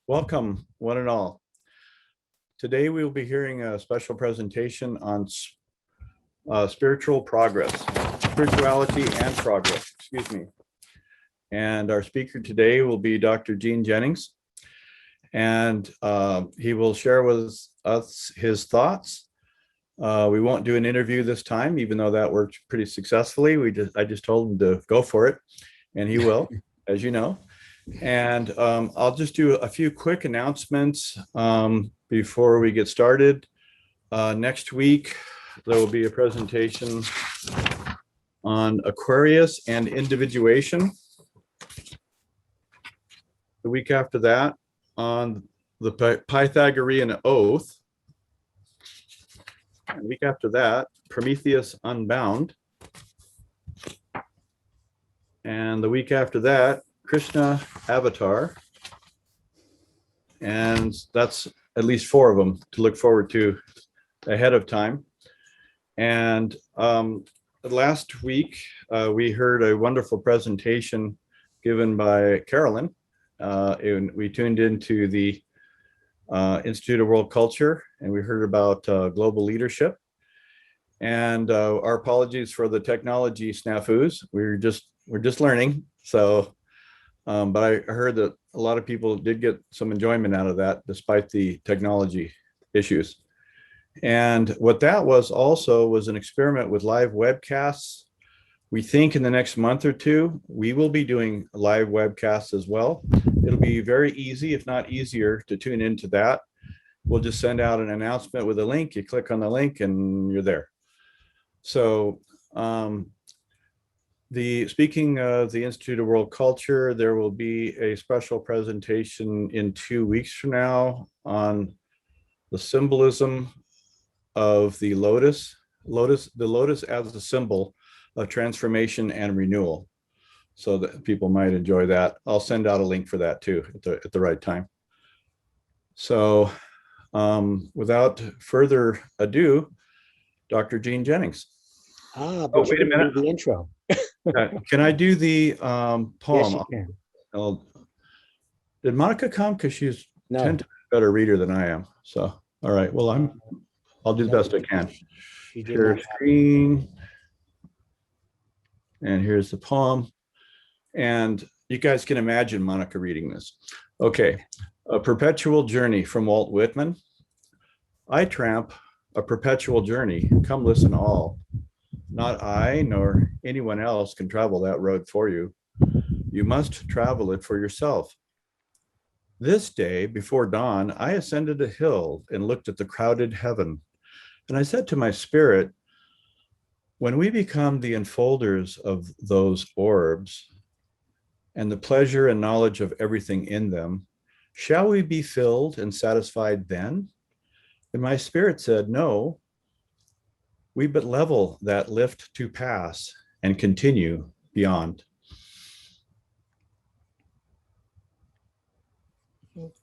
Welcome, one and all. Today we will be hearing a special presentation on spirituality and progress, excuse me. And our speaker today will be Dr. Gene Jennings. And he will share with us his thoughts. We won't do an interview this time, even though that worked pretty successfully. I just told him to go for it, and he will, as you know. And I'll just do a few quick announcements before we get started. Next week, there will be a presentation on Aquarius and individuation. The week after that, on the Pythagorean oath. And the week after that, Prometheus Unbound. And the week after that, Krishna Avatar. And that's at least 4 of them to look forward to ahead of time. And last week, we heard a wonderful presentation given by Carolyn. And we tuned into the Institute of World Culture, and we heard about global leadership. And our apologies for the technology snafus. We're just learning. So, but I heard that a lot of people did get some enjoyment out of that, despite the technology issues. And what that was also was an experiment with live webcasts. We think in the next month or 2, we will be doing live webcasts as well. It'll be very easy, if not easier, to tune into that. We'll just send out an announcement with a link. You click on the link and you're there. So speaking of the Institute of World Culture, there will be a special presentation in 2 weeks from now on the symbolism of the lotus as a symbol of transformation and renewal, so that people might enjoy that. I'll send out a link for that too at the right time. So without further ado, Dr. Gene Jennings. But wait a minute. The intro. Can I do the poem? Yes, you can. Did Monica come? Because she's 10 times a better reader than I am. So, all right. Well, I'll do the best I can. Share screen. And here's the poem. And you guys can imagine Monica reading this. Okay. A Perpetual Journey from Walt Whitman. I tramp a perpetual journey. Come listen all. Not I nor anyone else can travel that road for you. You must travel it for yourself. This day before dawn, I ascended a hill and looked at the crowded heaven. And I said to my spirit, when we become the enfolders of those orbs and the pleasure and knowledge of everything in them, shall we be filled and satisfied then? And my spirit said, no, we but level that lift to pass and continue beyond.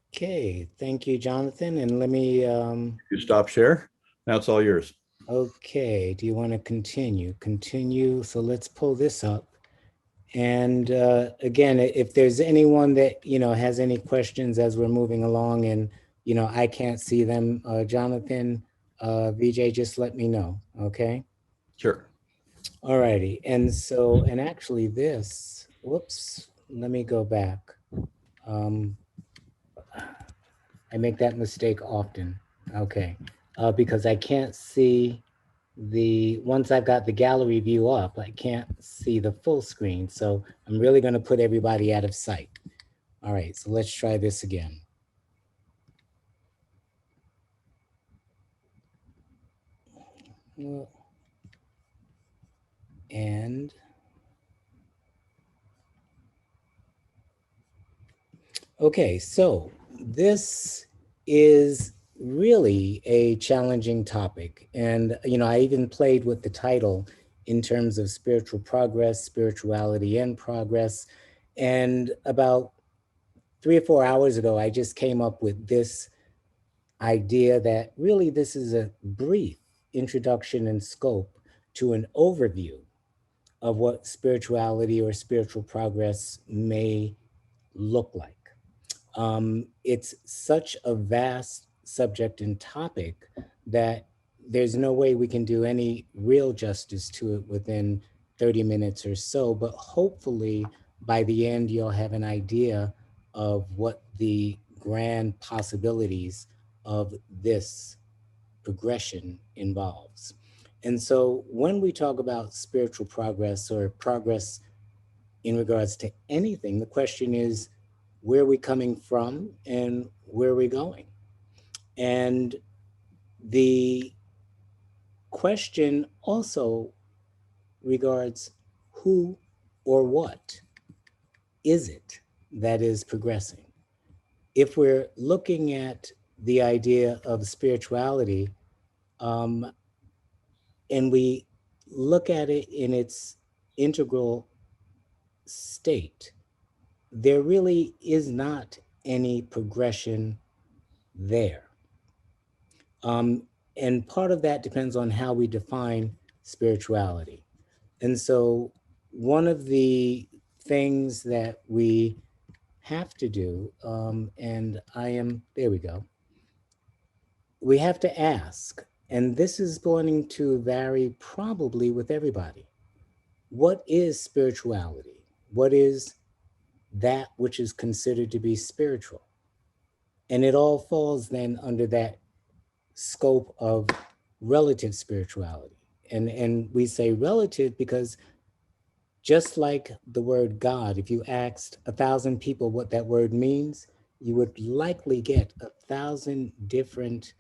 Okay, thank you, Jonathan. And let me... You stop share. Now it's all yours. Okay, do you want to continue? Continue. So let's pull this up. And again, if there's anyone that, has any questions as we're moving along and, I can't see them, Jonathan, VJ, just let me know, okay? Sure. All righty. And so, and actually this, whoops, let me go back. I make that mistake often. Okay. Because I can't see once I've got the gallery view up, I can't see the full screen. So I'm really going to put everybody out of sight. All right, so let's try this again. And okay, so this is really a challenging topic. And, I even played with the title in terms of spiritual progress, spirituality and progress. And about 3 or 4 hours ago, I just came up with this idea that really this is a brief introduction and scope to an overview of what spirituality or spiritual progress may look like. It's such a vast subject and topic that there's no way we can do any real justice to it within 30 minutes or so. But hopefully, by the end, you'll have an idea of what the grand possibilities of this progression involves. And so, when we talk about spiritual progress or progress in regards to anything, the question is, where are we coming from and where are we going? And the question also regards who or what is it that is progressing? If we're looking at the idea of spirituality, um, and we look at it in its integral state, there really is not any progression there. Um, and part of that depends on how we define spirituality. And so, one of the things that we have to do, and there we go, we have to ask, and this is going to vary probably with everybody, what is spirituality? What is that which is considered to be spiritual? And it all falls then under that scope of relative spirituality. And we say relative because just like the word God, if you asked 1,000 people what that word means, you would likely get 1,000 different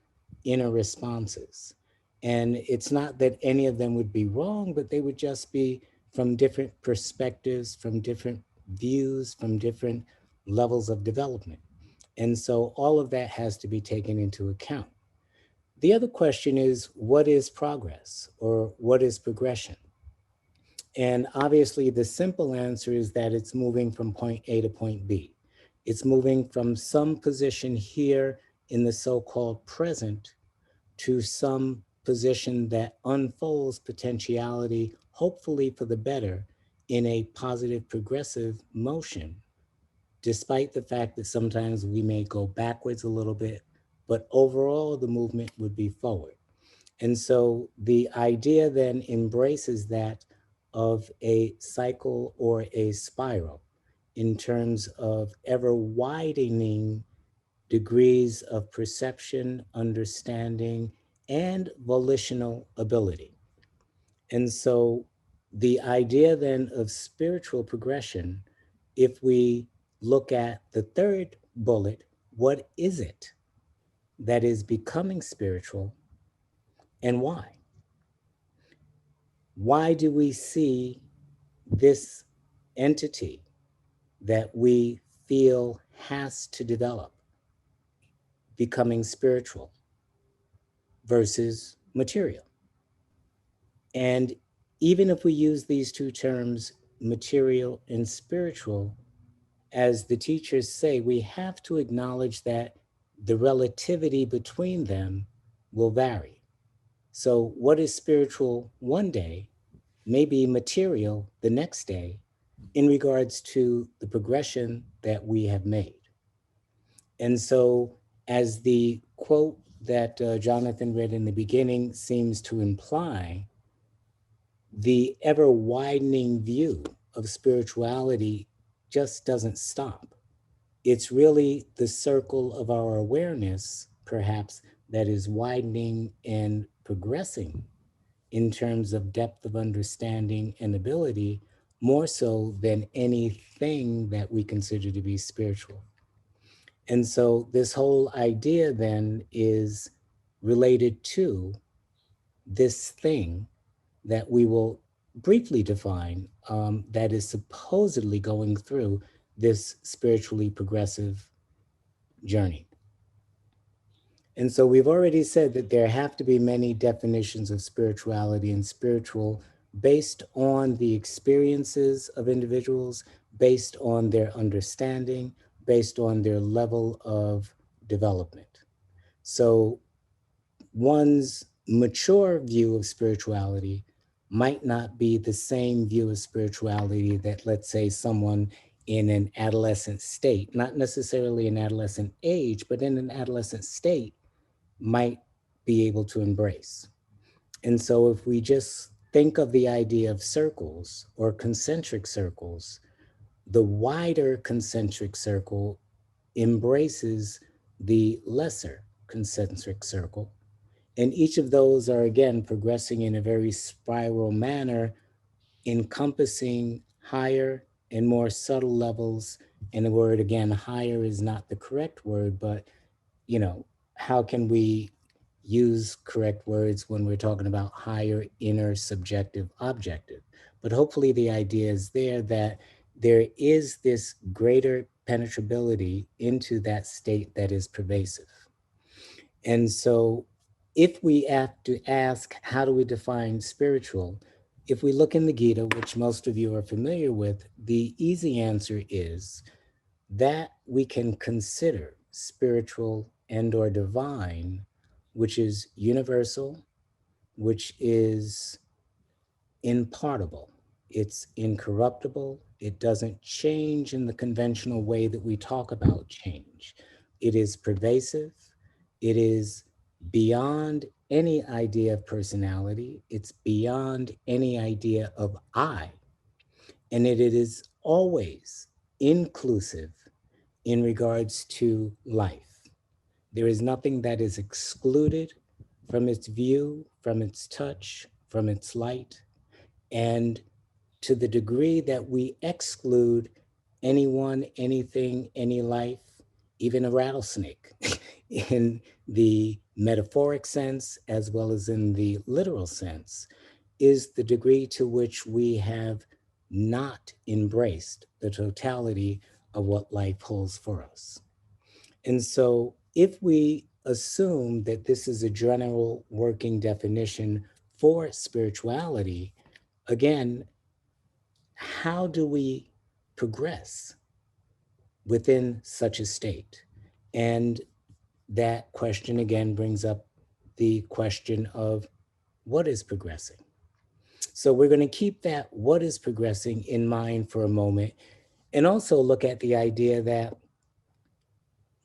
inner responses. And it's not that any of them would be wrong, but they would just be from different perspectives, from different views, from different levels of development. And so all of that has to be taken into account. The other question is, what is progress or what is progression? And obviously, the simple answer is that it's moving from point A to point B. It's moving from some position here in the so-called present to some position that unfolds potentiality, hopefully for the better, in a positive progressive motion, despite the fact that sometimes we may go backwards a little bit, but overall the movement would be forward. And so the idea then embraces that of a cycle or a spiral in terms of ever widening degrees of perception, understanding, and volitional ability. And so the idea then of spiritual progression, if we look at the third bullet, what is it that is becoming spiritual and why? Why do we see this entity that we feel has to develop becoming spiritual versus material? And even if we use these two terms, material and spiritual, as the teachers say, we have to acknowledge that the relativity between them will vary. So, what is spiritual one day may be material the next day in regards to the progression that we have made. And so, as the quote that Jonathan read in the beginning seems to imply, the ever widening view of spirituality just doesn't stop. It's really the circle of our awareness, perhaps, that is widening and progressing in terms of depth of understanding and ability, more so than anything that we consider to be spiritual. And so, this whole idea then is related to this thing that we will briefly define, that is supposedly going through this spiritually progressive journey. And so we've already said that there have to be many definitions of spirituality and spiritual based on the experiences of individuals, based on their understanding, based on their level of development. So one's mature view of spirituality might not be the same view of spirituality that, let's say, someone in an adolescent state, not necessarily an adolescent age, but in an adolescent state, might be able to embrace. And so if we just think of the idea of circles or concentric circles, the wider concentric circle embraces the lesser concentric circle. And each of those are, again, progressing in a very spiral manner, encompassing higher and more subtle levels. And the word, again, higher is not the correct word, but, how can we use correct words when we're talking about higher inner subjective objective? But hopefully the idea is there that there is this greater penetrability into that state that is pervasive. And so if we have to ask, how do we define spiritual? If we look in the Gita, which most of you are familiar with, the easy answer is that we can consider spiritual and or divine, which is universal, which is impartable, it's incorruptible, it doesn't change in the conventional way that we talk about change. It is pervasive, it is beyond any idea of personality, it's beyond any idea of I, and it is always inclusive in regards to life. There is nothing that is excluded from its view, from its touch, from its light. And to the degree that we exclude anyone, anything, any life, even a rattlesnake, in the metaphoric sense as well as in the literal sense, is the degree to which we have not embraced the totality of what life holds for us. And so, if we assume that this is a general working definition for spirituality, again, how do we progress within such a state? And that question again brings up the question of what is progressing. So we're going to keep that what is progressing in mind for a moment, and also look at the idea that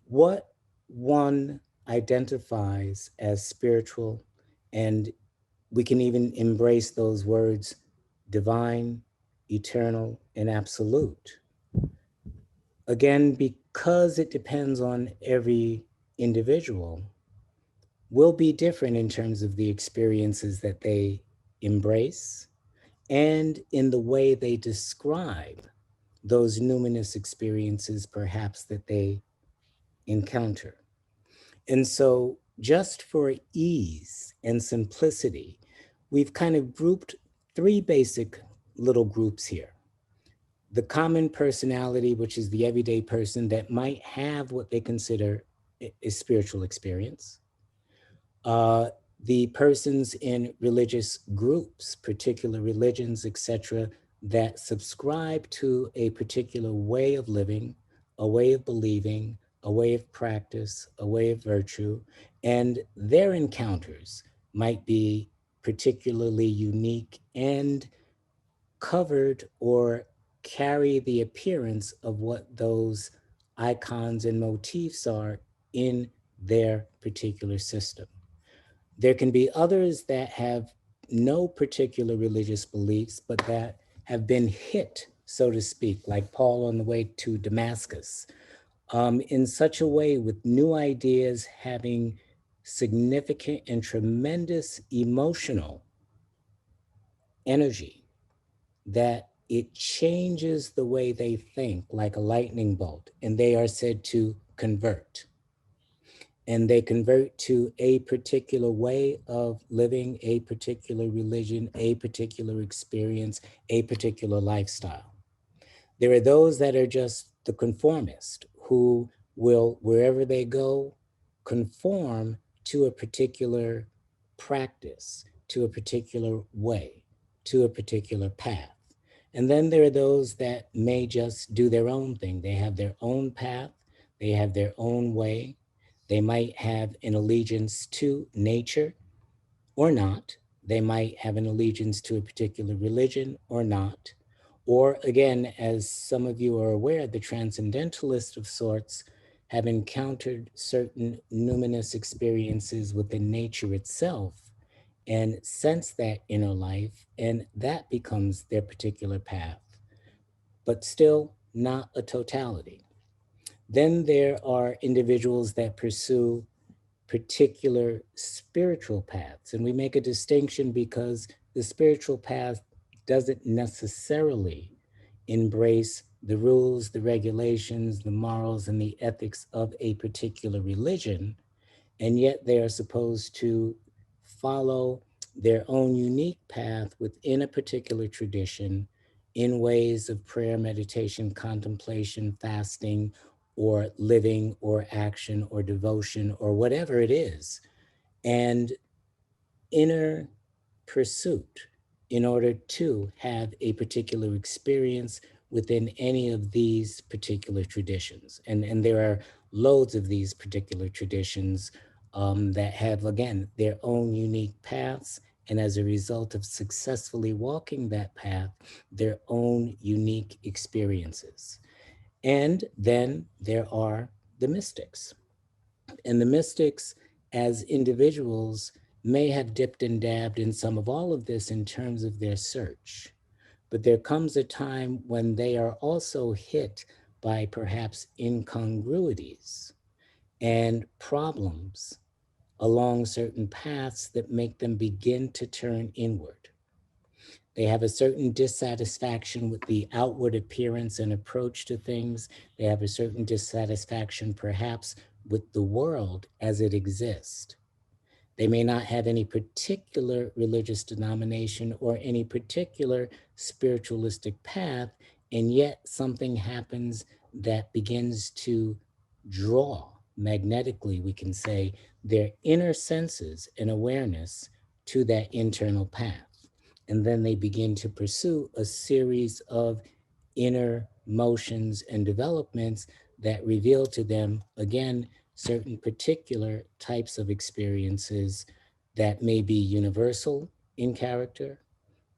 what one identifies as spiritual, and we can even embrace those words divine, eternal, and absolute. Again, because it depends on every individual, will be different in terms of the experiences that they embrace and in the way they describe those numinous experiences, perhaps, that they encounter. And so, just for ease and simplicity, we've kind of grouped three basic little groups here. The common personality, which is the everyday person that might have what they consider a spiritual experience. Uh, the persons in religious groups, particular religions, etc., that subscribe to a particular way of living, a way of believing, a way of practice, a way of virtue, and their encounters might be particularly unique and covered or carry the appearance of what those icons and motifs are in their particular system. There can be others that have no particular religious beliefs, but that have been hit, so to speak, like Paul on the way to Damascus, in such a way with new ideas having significant and tremendous emotional energy that it changes the way they think like a lightning bolt, and they are said to convert. And they convert to a particular way of living, a particular religion, a particular experience, a particular lifestyle. There are those that are just the conformist who will, wherever they go, conform to a particular practice, to a particular way, to a particular path. And then there are those that may just do their own thing. They have their own path, they have their own way. They might have an allegiance to nature or not. They might have an allegiance to a particular religion or not. Or again, as some of you are aware, the transcendentalists of sorts have encountered certain numinous experiences within nature itself and sense that inner life, and that becomes their particular path, but still not a totality. Then there are individuals that pursue particular spiritual paths, and we make a distinction because the spiritual path doesn't necessarily embrace the rules, the regulations, the morals, and the ethics of a particular religion, and yet they are supposed to follow their own unique path within a particular tradition in ways of prayer, meditation, contemplation, fasting, or living, or action, or devotion, or whatever it is. And inner pursuit in order to have a particular experience within any of these particular traditions. And there are loads of these particular traditions that have, again, their own unique paths. And as a result of successfully walking that path, their own unique experiences. And then there are the mystics, and the mystics, as individuals, may have dipped and dabbed in some of all of this in terms of their search. But there comes a time when they are also hit by perhaps incongruities and problems along certain paths that make them begin to turn inward. They have a certain dissatisfaction with the outward appearance and approach to things. They have a certain dissatisfaction, perhaps, with the world as it exists. They may not have any particular religious denomination or any particular spiritualistic path, and yet something happens that begins to draw magnetically, we can say, their inner senses and awareness to that internal path. And then they begin to pursue a series of inner motions and developments that reveal to them, again, certain particular types of experiences that may be universal in character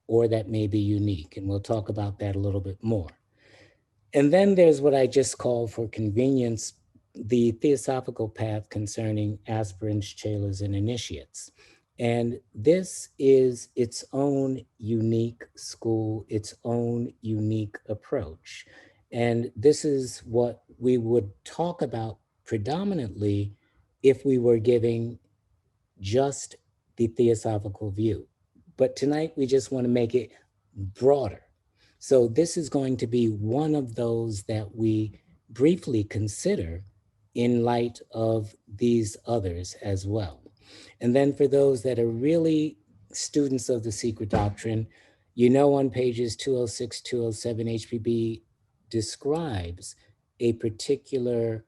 or that may be unique. And we'll talk about that a little bit more. And then there's what I just call, for convenience, the theosophical path concerning aspirants, chelas, and initiates. And this is its own unique school, its own unique approach. And this is what we would talk about predominantly if we were giving just the theosophical view. But tonight we just want to make it broader. So this is going to be one of those that we briefly consider in light of these others as well. And then for those that are really students of the secret doctrine, you know, on pages 206, 207, HPB describes a particular,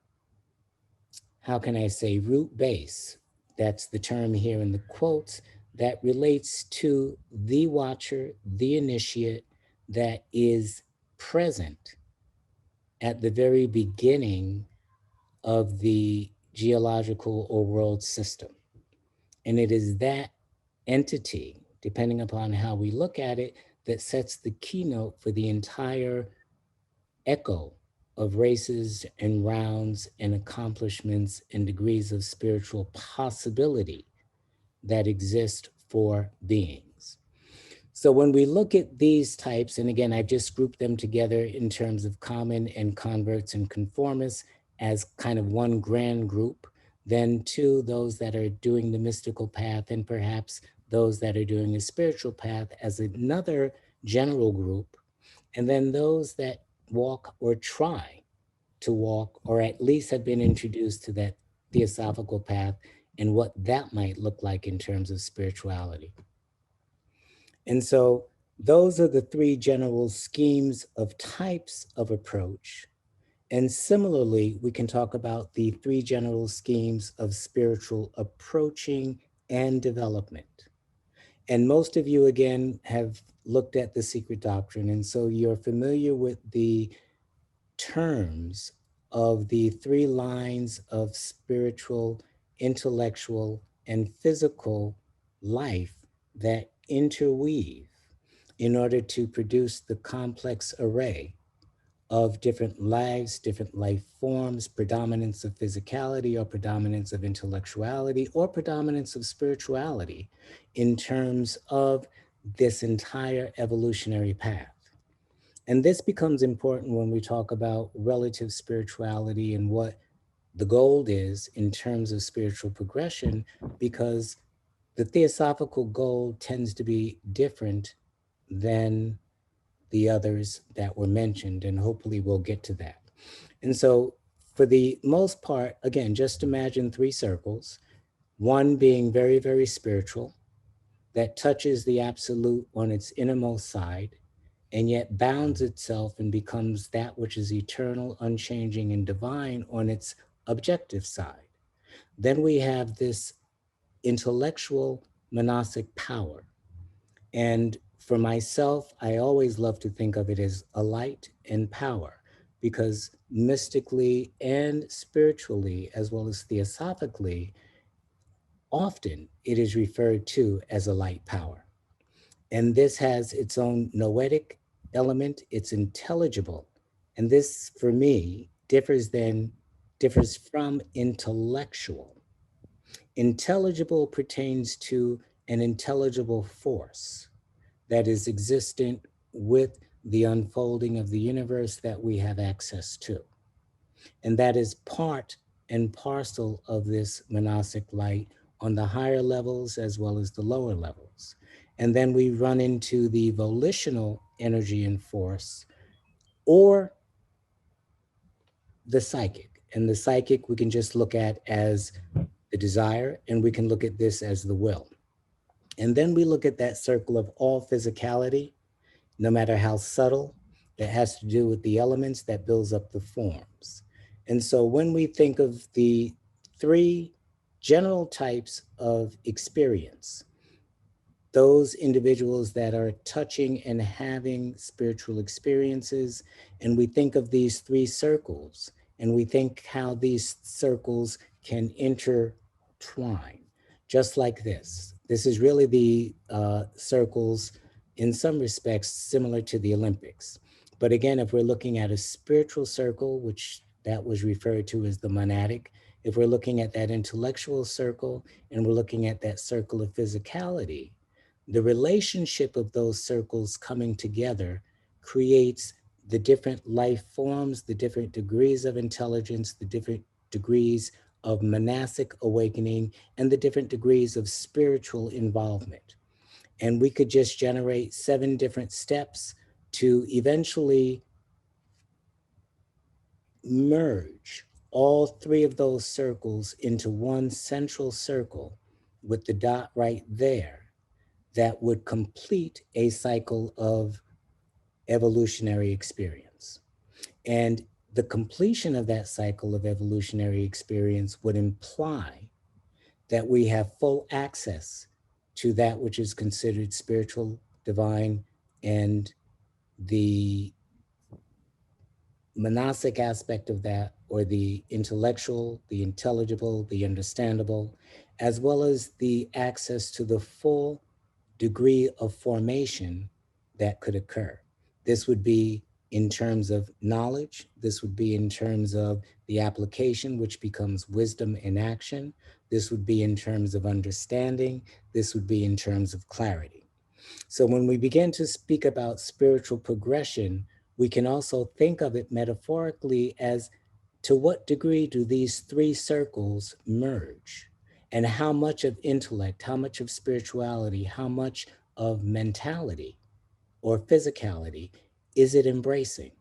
how can I say, root base. That's the term here in the quotes, that relates to the watcher, the initiate, that is present at the very beginning of the geological or world system. And it is that entity, depending upon how we look at it, that sets the keynote for the entire echo of races and rounds and accomplishments and degrees of spiritual possibility that exist for beings. So when we look at these types, and again, I've just grouped them together in terms of common and converts and conformists as kind of one grand group, then two, those that are doing the mystical path, and perhaps those that are doing the spiritual path as another general group, and then those that walk or try to walk, or at least have been introduced to that theosophical path and what that might look like in terms of spirituality. And so those are the three general schemes of types of approach. And similarly, we can talk about the three general schemes of spiritual approaching and development. And most of you, again, have looked at the secret doctrine. And so you're familiar with the terms of the three lines of spiritual, intellectual, and physical life that interweave in order to produce the complex array of different lives, different life forms, predominance of physicality or predominance of intellectuality or predominance of spirituality in terms of this entire evolutionary path. And this becomes important when we talk about relative spirituality and what the goal is in terms of spiritual progression, because the theosophical goal tends to be different than the others that were mentioned, and hopefully we'll get to that. And so, for the most part, again, just imagine three circles, one being very, very spiritual, that touches the absolute on its innermost side, and yet bounds itself and becomes that which is eternal, unchanging, and divine on its objective side. Then we have this intellectual monastic power. And for myself, I always love to think of it as a light and power, because mystically and spiritually, as well as theosophically, often it is referred to as a light power. And this has its own noetic element, it's intelligible. And this, for me, differs from intellectual. Intelligible pertains to an intelligible force that is existent with the unfolding of the universe that we have access to. And that is part and parcel of this monastic light on the higher levels as well as the lower levels. And then we run into the volitional energy and force, or the psychic. And the psychic we can just look at as the desire, and we can look at this as the will. And then we look at that circle of all physicality, no matter how subtle, that has to do with the elements that builds up the forms. And so when we think of the three general types of experience, those individuals that are touching and having spiritual experiences, and we think of these three circles, and we think how these circles can intertwine, just like this. This is really the circles, in some respects, similar to the Olympics. But again, if we're looking at a spiritual circle, which that was referred to as the monadic, if we're looking at that intellectual circle, and we're looking at that circle of physicality, the relationship of those circles coming together creates the different life forms, the different degrees of intelligence, the different degrees of monastic awakening, and the different degrees of spiritual involvement. And we could just generate 7 different steps to eventually merge all 3 of those circles into one central circle with the dot right there that would complete a cycle of evolutionary experience. And the completion of that cycle of evolutionary experience would imply that we have full access to that which is considered spiritual, divine, and the monastic aspect of that, or the intellectual, the intelligible, the understandable, as well as the access to the full degree of formation that could occur. This would be in terms of knowledge. This would be in terms of the application, which becomes wisdom in action. This would be in terms of understanding. This would be in terms of clarity. So when we begin to speak about spiritual progression, we can also think of it metaphorically as, to what degree do these 3 circles merge? And how much of intellect, how much of spirituality, how much of mentality or physicality is it embracing?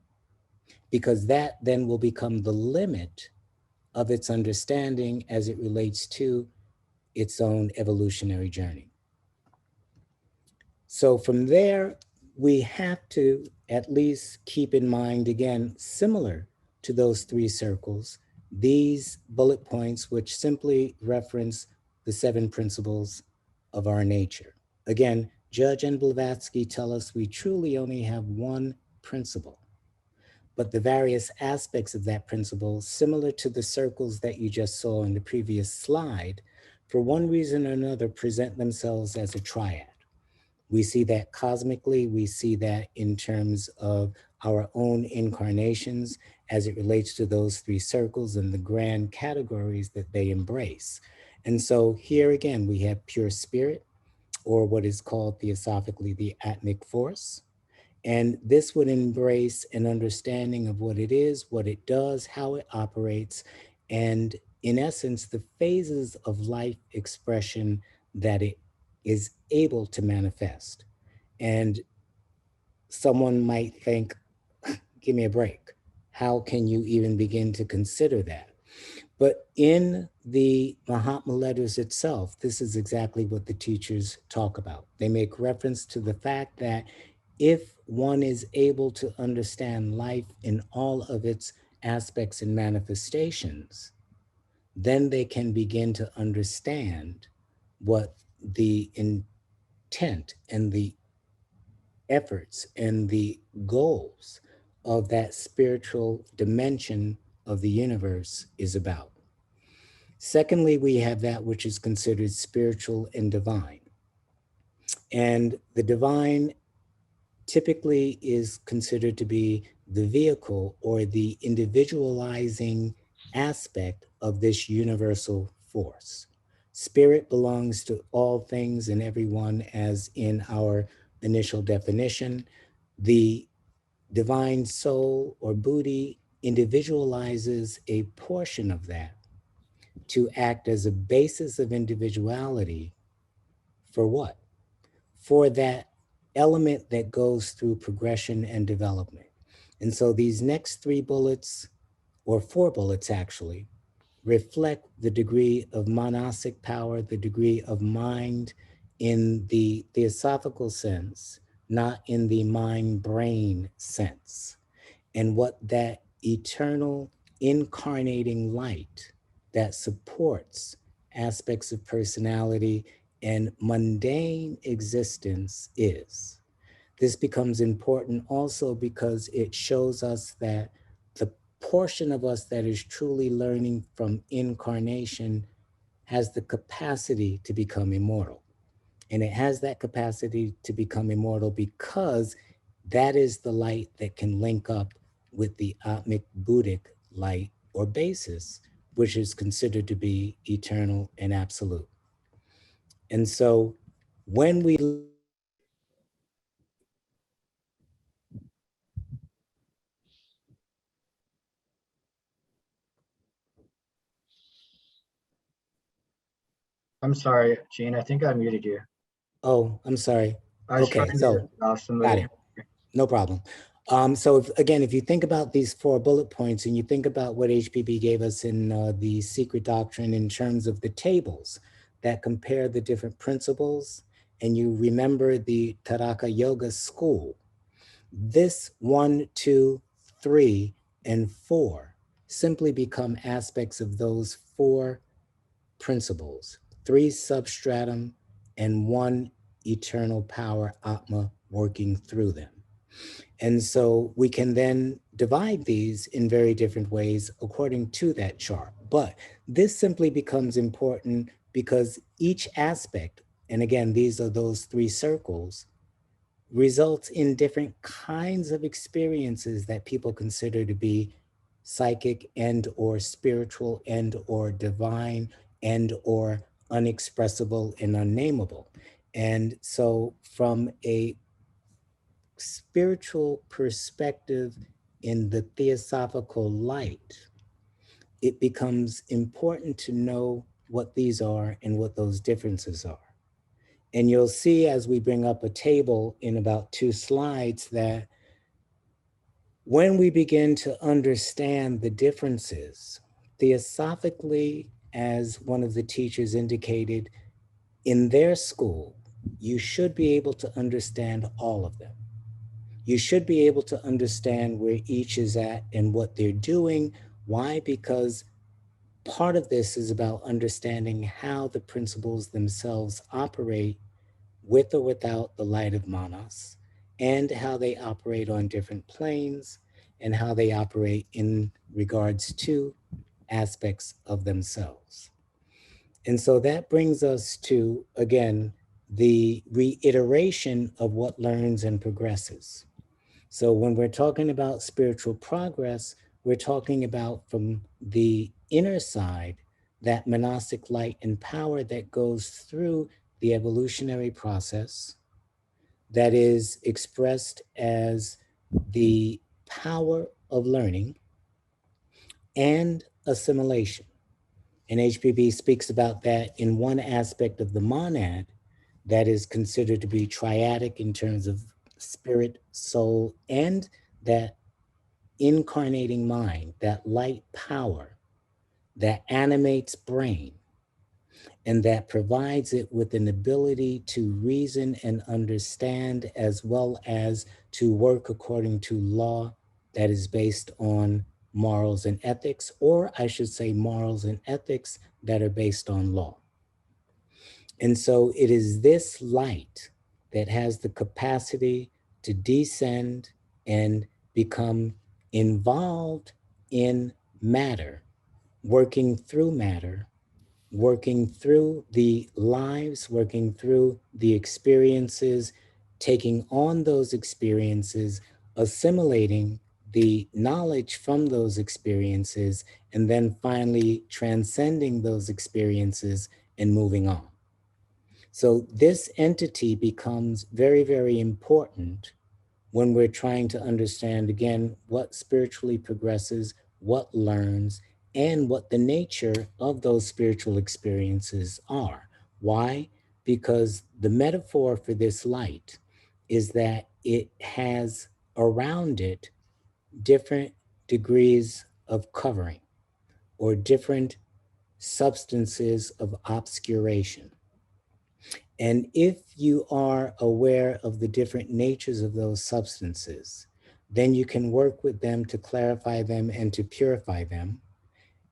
Because that then will become the limit of its understanding as it relates to its own evolutionary journey. So from there, we have to at least keep in mind, again, similar to those 3 circles, these bullet points, which simply reference the 7 principles of our nature. Again, Judge and Blavatsky tell us we truly only have one principle, but the various aspects of that principle, similar to the circles that you just saw in the previous slide, for one reason or another present themselves as a triad. We see that cosmically, we see that in terms of our own incarnations as it relates to those three circles and the grand categories that they embrace. And so here again, we have pure spirit, or what is called theosophically the atmic force. And this would embrace an understanding of what it is, what it does, how it operates, and in essence, the phases of life expression that it is able to manifest. And someone might think, give me a break. How can you even begin to consider that? But in the Mahatma letters itself, this is exactly what the teachers talk about. They make reference to the fact that if one is able to understand life in all of its aspects and manifestations, then they can begin to understand what the intent and the efforts and the goals of that spiritual dimension of the universe is about. Secondly, we have that which is considered spiritual and divine. And the divine typically is considered to be the vehicle or the individualizing aspect of this universal force. Spirit belongs to all things and everyone, as in our initial definition. The divine soul or Buddhi individualizes a portion of that to act as a basis of individuality for what? For that element that goes through progression and development. And so these next three bullets, or four bullets actually, reflect the degree of monastic power, the degree of mind in the theosophical sense, not in the mind brain sense, and what that eternal incarnating light that supports aspects of personality and mundane existence is. This becomes important also because it shows us that the portion of us that is truly learning from incarnation has the capacity to become immortal. And it has that capacity to become immortal because that is the light that can link up with the Atmic Buddhic light or basis, which is considered to be eternal and absolute. And so when we I'm sorry, Gene. I think I muted you. oh, I'm sorry. I was Okay, trying so to allow got somebody. it. No problem. So again, if you think about these four bullet points and you think about what HPB gave us in the secret doctrine in terms of the tables that compare the different principles, and you remember the Taraka Yoga school, this 1, 2, 3, and 4 simply become aspects of those four principles, 3 substratum and 1 eternal power, Atma, working through them. And so we can then divide these in very different ways according to that chart. But this simply becomes important because each aspect, and again, these are those 3 circles, results in different kinds of experiences that people consider to be psychic and or spiritual and or divine and or unexpressible and unnameable. And so from a spiritual perspective in the theosophical light, it becomes important to know what these are and what those differences are. And you'll see as we bring up a table in about 2 slides that when we begin to understand the differences, theosophically, as one of the teachers indicated, in their school, you should be able to understand all of them. You should be able to understand where each is at and what they're doing. Why? Because part of this is about understanding how the principles themselves operate with or without the light of Manas, and how they operate on different planes, and how they operate in regards to aspects of themselves. And so that brings us to, again, the reiteration of what learns and progresses. So when we're talking about spiritual progress, we're talking about from the inner side, that monastic light and power that goes through the evolutionary process that is expressed as the power of learning and assimilation. And HPB speaks about that in one aspect of the monad that is considered to be triadic in terms of spirit, soul, and that incarnating mind, that light power that animates brain and that provides it with an ability to reason and understand, as well as to work according to law that is based on morals and ethics, or I should say morals and ethics that are based on law. And so it is this light that has the capacity to descend and become involved in matter, working through matter, working through the lives, working through the experiences, taking on those experiences, assimilating the knowledge from those experiences, and then finally transcending those experiences and moving on. So this entity becomes very, very important when we're trying to understand, again, what spiritually progresses, what learns, and what the nature of those spiritual experiences are. Why? Because the metaphor for this light is that it has around it different degrees of covering or different substances of obscuration. And if you are aware of the different natures of those substances, then you can work with them to clarify them and to purify them.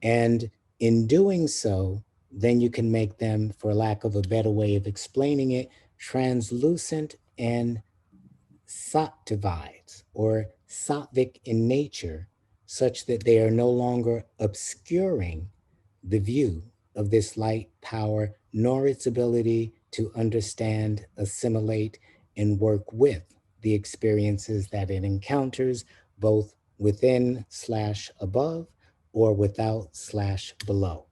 And in doing so, then you can make them, for lack of a better way of explaining it, translucent and sattvites or sattvic in nature, such that they are no longer obscuring the view of this light power, nor its ability to understand, assimilate, and work with the experiences that it encounters, both within slash above or without slash below.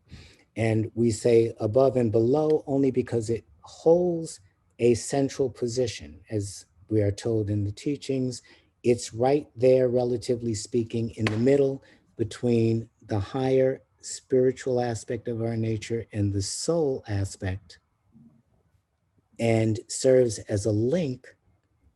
And we say above and below only because it holds a central position, as we are told in the teachings. It's right there, relatively speaking, in the middle between the higher spiritual aspect of our nature and the soul aspect, and serves as a link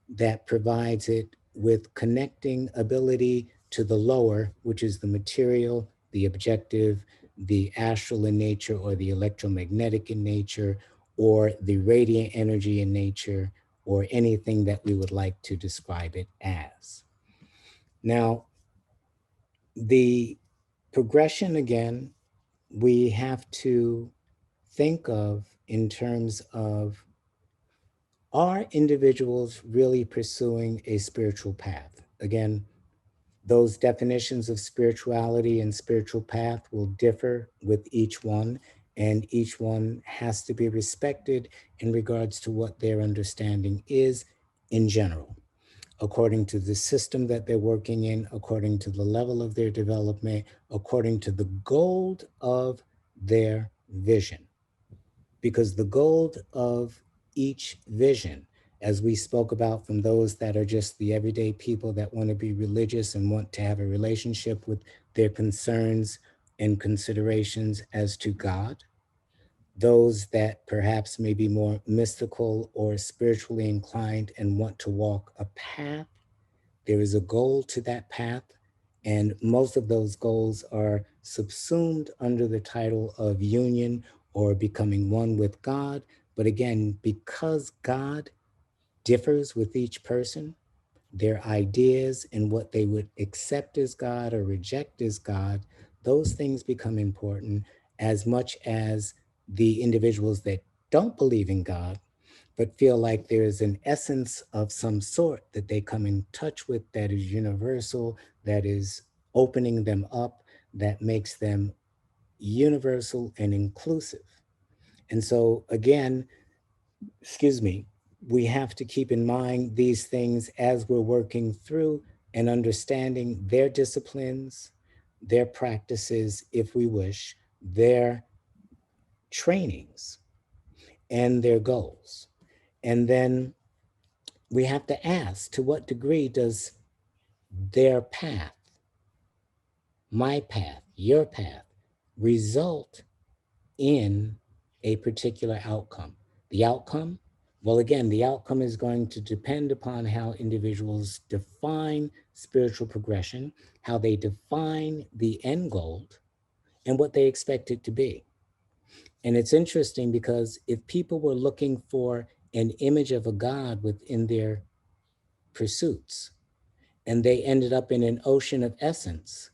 that provides it with connecting ability to the lower, which is the material, the objective, the astral in nature, or the electromagnetic in nature, or the radiant energy in nature, or anything that we would like to describe it as. Now, the progression, again, we have to think of in terms of, are individuals really pursuing a spiritual path? Again, those definitions of spirituality and spiritual path will differ with each one, and each one has to be respected in regards to what their understanding is in general, according to the system that they're working in, according to the level of their development, according to the goal of their vision. Because the goal of each vision, as we spoke about, from those that are just the everyday people that want to be religious and want to have a relationship with their concerns and considerations as to God, those that perhaps may be more mystical or spiritually inclined and want to walk a path, there is a goal to that path. And most of those goals are subsumed under the title of union or becoming one with God. But again, because God differs with each person, their ideas and what they would accept as God or reject as God, those things become important as much as the individuals that don't believe in God, but feel like there is an essence of some sort that they come in touch with that is universal, that is opening them up, that makes them universal and inclusive. And so, again, excuse me, we have to keep in mind these things as we're working through and understanding their disciplines, their practices, if we wish, their trainings, and their goals. And then we have to ask, to what degree does their path, my path, your path, result in a particular outcome? The outcome, well, again, the outcome is going to depend upon how individuals define spiritual progression, how they define the end goal, and what they expect it to be. And it's interesting because if people were looking for an image of a God within their pursuits, and they ended up in an ocean of essence,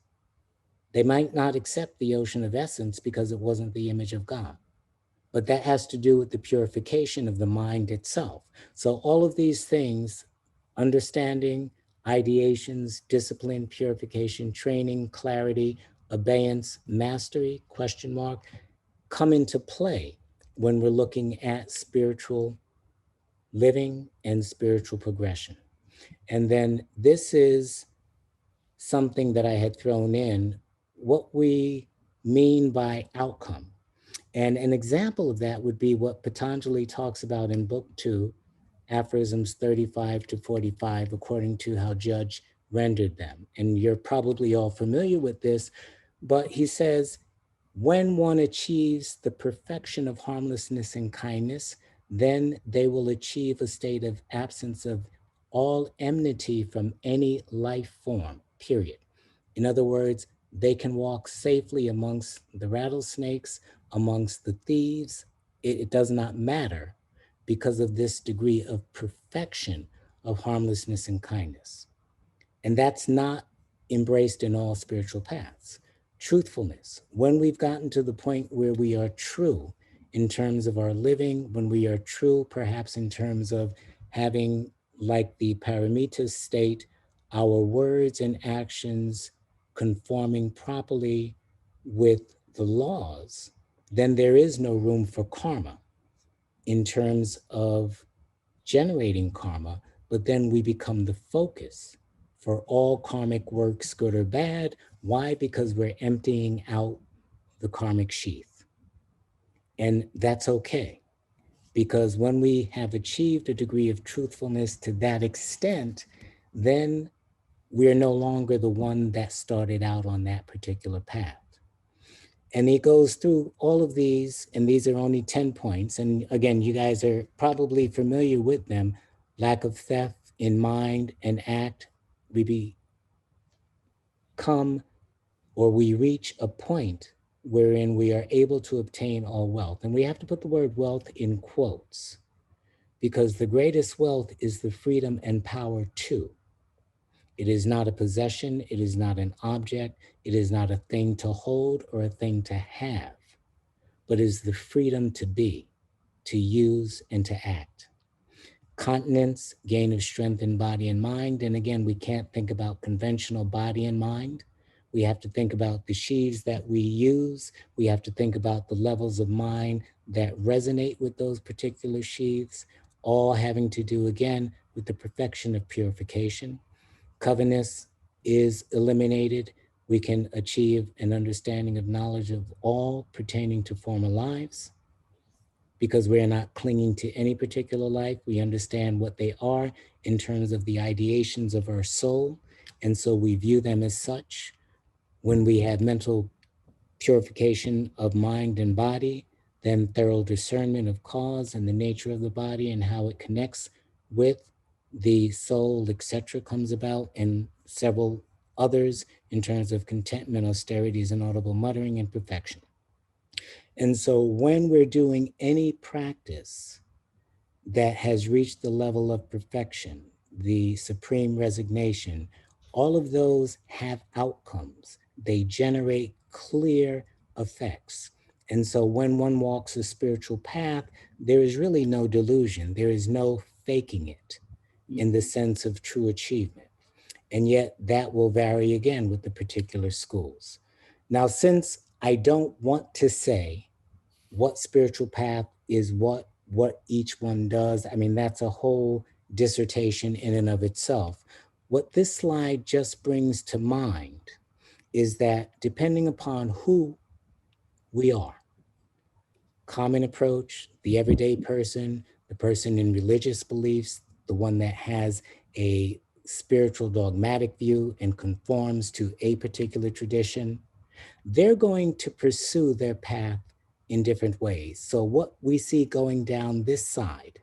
they might not accept the ocean of essence because it wasn't the image of God. But that has to do with the purification of the mind itself. So all of these things, understanding, ideations, discipline, purification, training, clarity, abeyance, mastery, question mark, come into play when we're looking at spiritual living and spiritual progression. And then this is something that I had thrown in, what we mean by outcome. And an example of that would be what Patanjali talks about in Book 2, aphorisms 35 to 45, according to how Judge rendered them. And you're probably all familiar with this, but he says, when one achieves the perfection of harmlessness and kindness, then they will achieve a state of absence of all enmity from any life form, period. In other words, they can walk safely amongst the rattlesnakes, amongst the thieves. It does not matter because of this degree of perfection of harmlessness and kindness. And that's not embraced in all spiritual paths. Truthfulness, when we've gotten to the point where we are true in terms of our living, when we are true perhaps in terms of having, like the Paramitas state, our words and actions conforming properly with the laws, then there is no room for karma in terms of generating karma, but then we become the focus for all karmic works, good or bad. Why? Because we're emptying out the karmic sheath. And that's okay, because when we have achieved a degree of truthfulness to that extent, then we're no longer the one that started out on that particular path. And he goes through all of these, and these are only 10 points. And again, you guys are probably familiar with them. Lack of theft in mind and act, we become, or we reach a point wherein we are able to obtain all wealth. And we have to put the word wealth in quotes, because the greatest wealth is the freedom and power to. It is not a possession, it is not an object, it is not a thing to hold or a thing to have, but is the freedom to be, to use, and to act. Continence, gain of strength in body and mind. And again, we can't think about conventional body and mind. We have to think about the sheaths that we use. We have to think about the levels of mind that resonate with those particular sheaths, all having to do, again, with the perfection of purification. Covetousness is eliminated. We can achieve an understanding of knowledge of all pertaining to former lives, because we're not clinging to any particular life. We understand what they are in terms of the ideations of our soul. And so we view them as such. When we have mental purification of mind and body, then thorough discernment of cause and the nature of the body and how it connects with the soul, etc., comes about, and several others in terms of contentment, austerities, inaudible muttering, and perfection. And so when we're doing any practice that has reached the level of perfection, the supreme resignation, all of those have outcomes. They generate clear effects. And so when one walks a spiritual path, there is really no delusion. There is no faking it in the sense of true achievement. And yet that will vary again with the particular schools. Now, since I don't want to say what spiritual path is what what each one does. I mean, that's a whole dissertation in and of itself. What this slide just brings to mind is that depending upon who we are, common approach, the everyday person, the person in religious beliefs, the one that has a spiritual dogmatic view and conforms to a particular tradition, they're going to pursue their path in different ways. So, what we see going down this side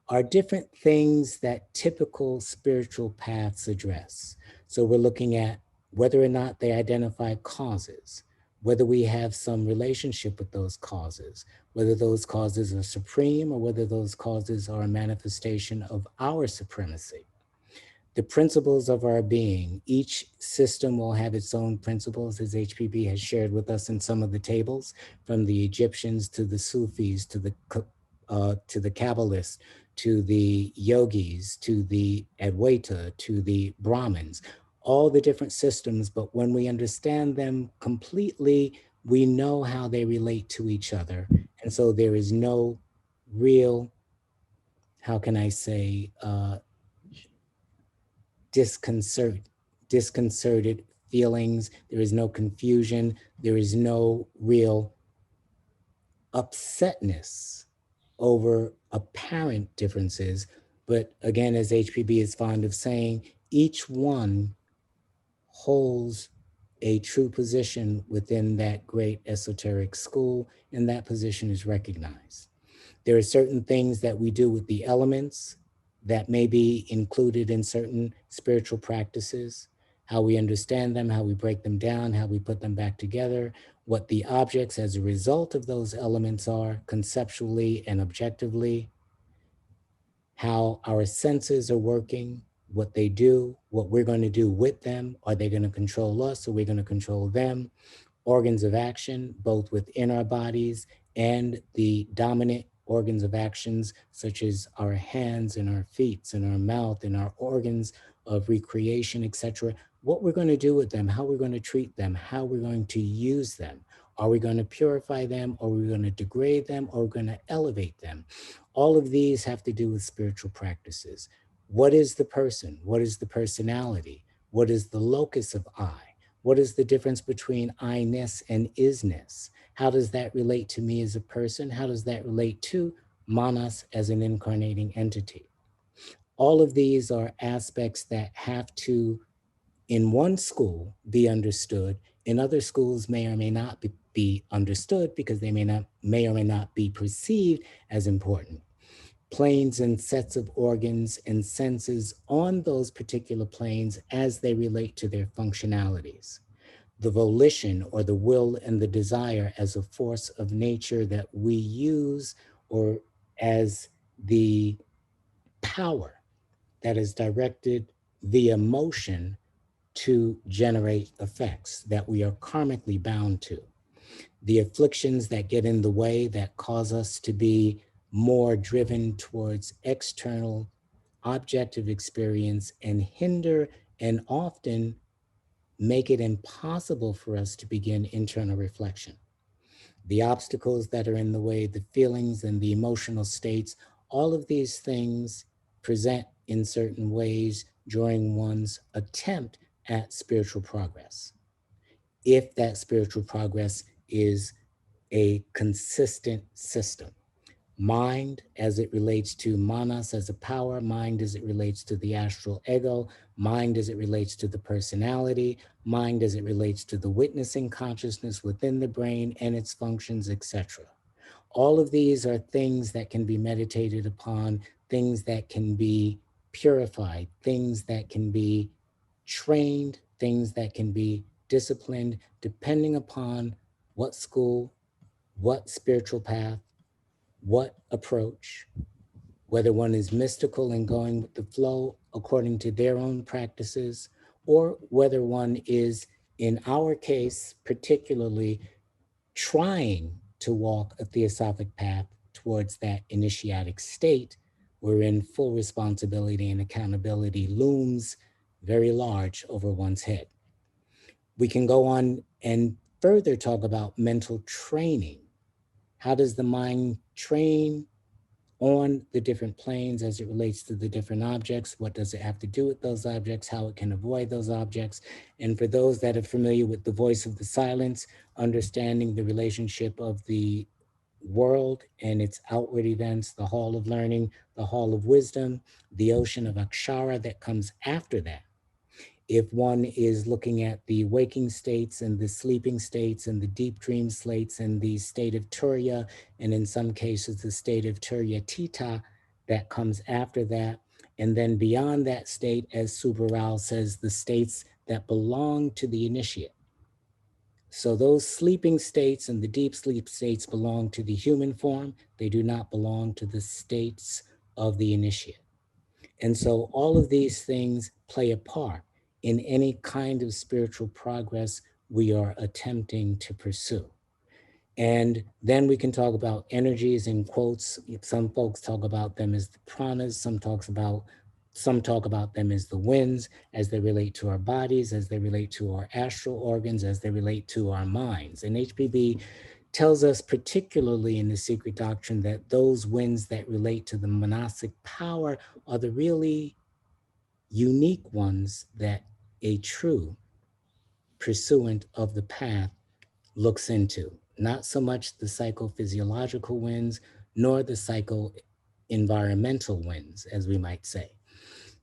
are different things that typical spiritual paths address. So we're looking at whether or not they identify causes, whether we have some relationship with those causes, whether those causes are supreme or whether those causes are a manifestation of our supremacy. The principles of our being, each system will have its own principles, as HPB has shared with us in some of the tables, from the Egyptians to the Sufis to the Kabbalists, to the yogis, to the Advaita, to the Brahmins, all the different systems. But when we understand them completely, we know how they relate to each other. And so there is no real, how can I say, disconcerted feelings. There is no confusion. There is no real upsetness over apparent differences. But again, as HPB is fond of saying, each one holds a true position within that great esoteric school, and that position is recognized. There are certain things that we do with the elements that may be included in certain spiritual practices, how we understand them, how we break them down, how we put them back together, what the objects as a result of those elements are conceptually and objectively, how our senses are working, what they do, what we're going to do with them. Are they going to control us or we're going to control them? Organs of action, both within our bodies and the dominant organs of actions, such as our hands and our feet and our mouth and our organs of recreation, etc. What we're going to do with them, how we're going to treat them, how we're going to use them. Are we going to purify them, or are we going to degrade them, or are we going to elevate them? All of these have to do with spiritual practices. What is the person? What is the personality? What is the locus of I? What is the difference between I-ness and isness? How does that relate to me as a person? How does that relate to Manas as an incarnating entity? All of these are aspects that have to, in one school, be understood. In other schools may or may not be understood because they may or may not be perceived as important. Planes and sets of organs and senses on those particular planes as they relate to their functionalities. The volition or the will and the desire as a force of nature that we use, or as the power that is directed via motion to generate effects that we are karmically bound to. The afflictions that get in the way that cause us to be more driven towards external objective experience and hinder and often make it impossible for us to begin internal reflection. The obstacles that are in the way, the feelings and the emotional states, all of these things present in certain ways during one's attempt at spiritual progress. If that spiritual progress is a consistent system. Mind as it relates to manas as a power, mind as it relates to the astral ego, mind as it relates to the personality, mind as it relates to the witnessing consciousness within the brain and its functions, etc. All of these are things that can be meditated upon, things that can be purified, things that can be trained, things that can be disciplined, depending upon what school, what spiritual path, what approach, whether one is mystical and going with the flow according to their own practices, or whether one is, in our case, particularly trying to walk a theosophic path towards that initiatic state wherein full responsibility and accountability looms very large over one's head. We can go on and further talk about mental training. How does the mind train on the different planes as it relates to the different objects. What does it have to do with those objects? How it can avoid those objects? And for those that are familiar with the voice of the silence, understanding the relationship of the world and its outward events, the hall of learning, the hall of wisdom, the ocean of Akshara that comes after that. If one is looking at the waking states and the sleeping states and the deep dream states and the state of Turiya, and in some cases, the state of Turiya Tita that comes after that. And then beyond that state, as Subaral says, the states that belong to the initiate. So those sleeping states and the deep sleep states belong to the human form. They do not belong to the states of the initiate. And so all of these things play a part in any kind of spiritual progress we are attempting to pursue. And then we can talk about energies in quotes. Some folks talk about them as the pranas, some talk about them as the winds, as they relate to our bodies, as they relate to our astral organs, as they relate to our minds. And HPB tells us, particularly in the secret doctrine, that those winds that relate to the monastic power are the really unique ones that a true pursuant of the path looks into. Not so much the psychophysiological winds, nor the psycho-environmental winds, as we might say.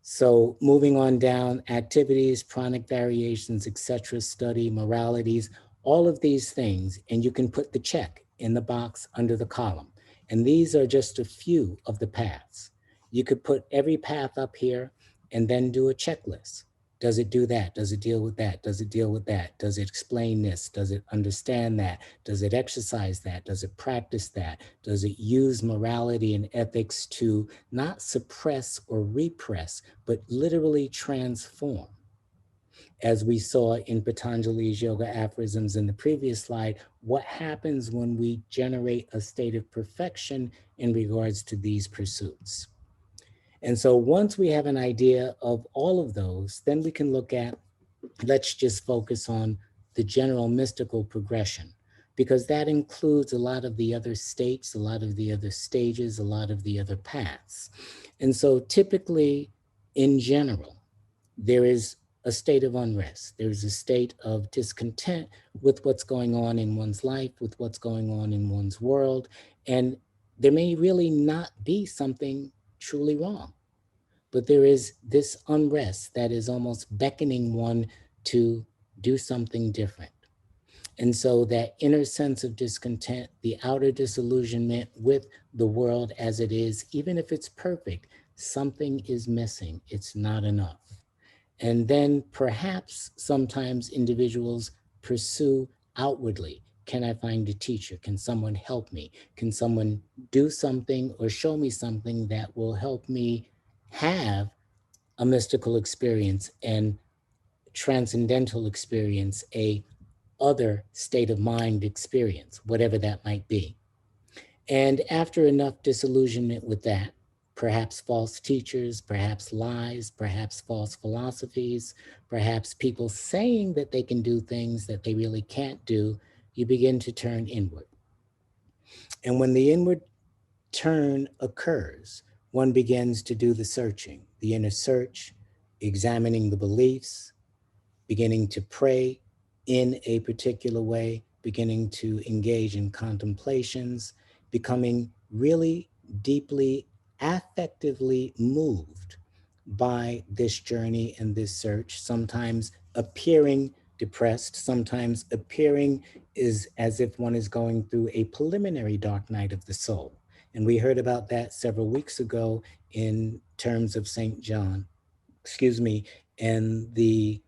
So moving on down, activities, pranic variations, etc., study, moralities, all of these things, and you can put the check in the box under the column. And these are just a few of the paths. You could put every path up here and then do a checklist. Does it do that? Does it deal with that? Does it deal with that? Does it explain this? Does it understand that? Does it exercise that? Does it practice that? Does it use morality and ethics to not suppress or repress, but literally transform? As we saw in Patanjali's yoga aphorisms in the previous slide, what happens when we generate a state of perfection in regards to these pursuits? And so once we have an idea of all of those, then we can look at, let's just focus on the general mystical progression, because that includes a lot of the other states, a lot of the other stages, a lot of the other paths. And so typically, in general, there is a state of unrest. There's a state of discontent with what's going on in one's life, with what's going on in one's world. And there may really not be something truly wrong, but there is this unrest that is almost beckoning one to do something different. And so that inner sense of discontent, the outer disillusionment with the world as it is, even if it's perfect, something is missing. It's not enough. And then perhaps sometimes individuals pursue outwardly. Can I find a teacher? Can someone help me? Can someone do something or show me something that will help me have a mystical experience and transcendental experience, a other state of mind experience, whatever that might be. And after enough disillusionment with that, perhaps false teachers, perhaps lies, perhaps false philosophies, perhaps people saying that they can do things that they really can't do, you begin to turn inward. And when the inward turn occurs, one begins to do the searching, the inner search, examining the beliefs, beginning to pray in a particular way, beginning to engage in contemplations, becoming really deeply affectively moved by this journey and this search, sometimes appearing depressed, sometimes appearing is as if one is going through a preliminary dark night of the soul. And we heard about that several weeks ago in terms of St. John, and the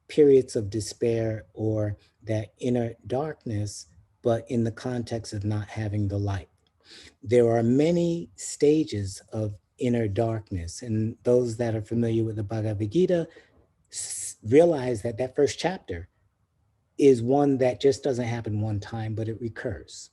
periods of despair or that inner darkness, but in the context of not having the light. There are many stages of inner darkness, and those that are familiar with the Bhagavad Gita realize that that first chapter is one that just doesn't happen one time, but it recurs.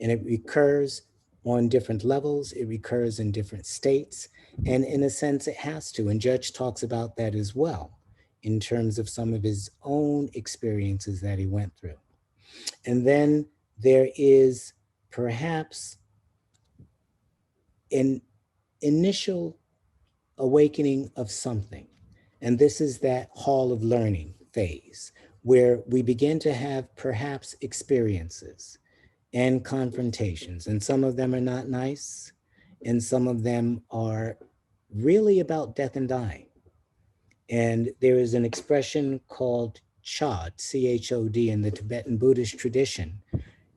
And it recurs on different levels, it recurs in different states, and in a sense it has to. And Judge talks about that as well in terms of some of his own experiences that he went through. And then there is perhaps an initial awakening of something. And this is that hall of learning phase where we begin to have perhaps experiences and confrontations. And some of them are not nice, and some of them are really about death and dying. And there is an expression called chod, C-H-O-D, in the Tibetan Buddhist tradition.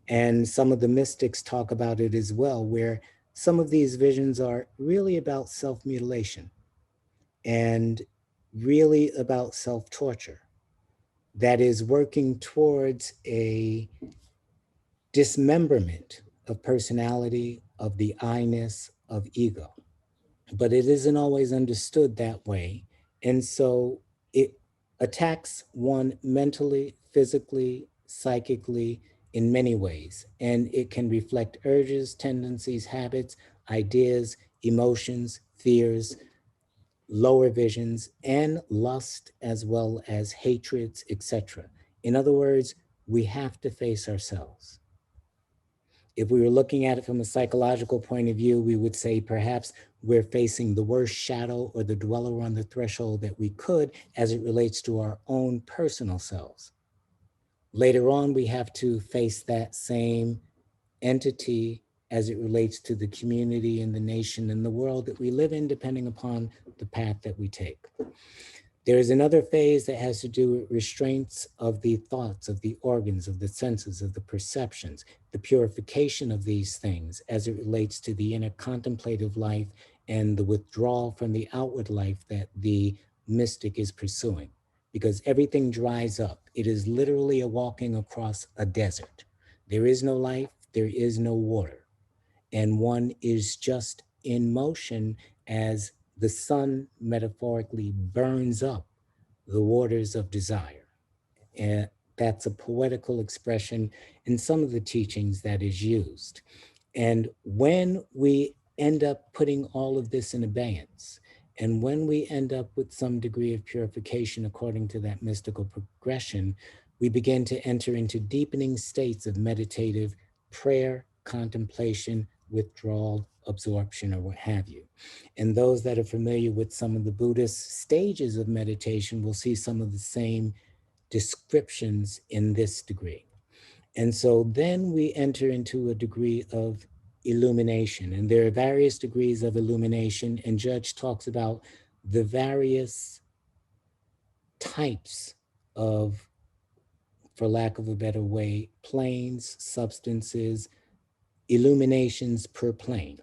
And some of the mystics talk about it as well, where some of these visions are really about self-mutilation and really about self-torture that is working towards a dismemberment of personality, of the I-ness, of ego. But it isn't always understood that way. And so it attacks one mentally, physically, psychically, in many ways. And it can reflect urges, tendencies, habits, ideas, emotions, fears, lower visions, and lust, as well as hatreds, etc. In other words, we have to face ourselves. If we were looking at it from a psychological point of view, we would say perhaps we're facing the worst shadow or the dweller on the threshold that we could as it relates to our own personal selves. Later on, we have to face that same entity as it relates to the community and the nation and the world that we live in, depending upon the path that we take. There is another phase that has to do with restraints of the thoughts, of the organs, of the senses, of the perceptions, the purification of these things as it relates to the inner contemplative life and the withdrawal from the outward life that the mystic is pursuing. Because everything dries up. It is literally a walking across a desert. There is no life, there is no water. And one is just in motion as the sun metaphorically burns up the waters of desire. And that's a poetical expression in some of the teachings that is used. And when we end up putting all of this in abeyance, and when we end up with some degree of purification according to that mystical progression, we begin to enter into deepening states of meditative prayer, contemplation, withdrawal, absorption, or what have you. And those that are familiar with some of the Buddhist stages of meditation will see some of the same descriptions in this degree. And so then we enter into a degree of illumination. And there are various degrees of illumination, and Judge talks about the various types of, for lack of a better way, planes, substances, illuminations per plane.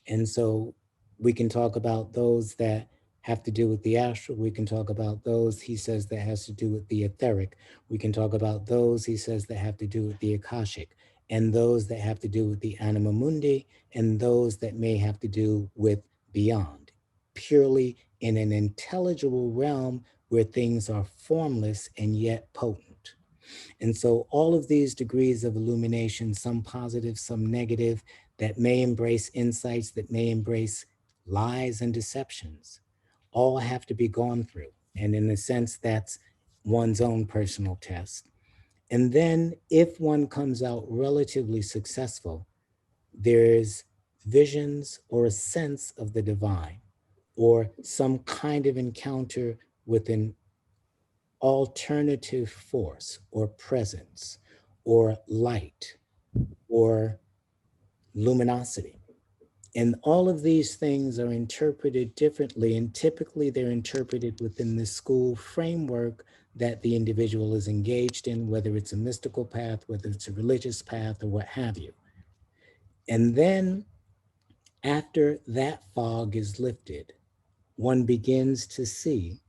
And so we can talk about those that have to do with the astral. We can talk about those, he says, that has to do with the etheric. We can talk about those, he says, that have to do with the akashic, and those that have to do with the anima mundi, and those that may have to do with beyond, purely in an intelligible realm where things are formless and yet potent. And so all of these degrees of illumination, some positive, some negative, that may embrace insights, that may embrace lies and deceptions, all have to be gone through. And in a sense, that's one's own personal test. And then if one comes out relatively successful, there's visions or a sense of the divine or some kind of encounter with an alternative force or presence or light or luminosity. And all of these things are interpreted differently, and typically they're interpreted within the school framework that the individual is engaged in, whether it's a mystical path, whether it's a religious path, or what have you. And then after that fog is lifted, one begins to see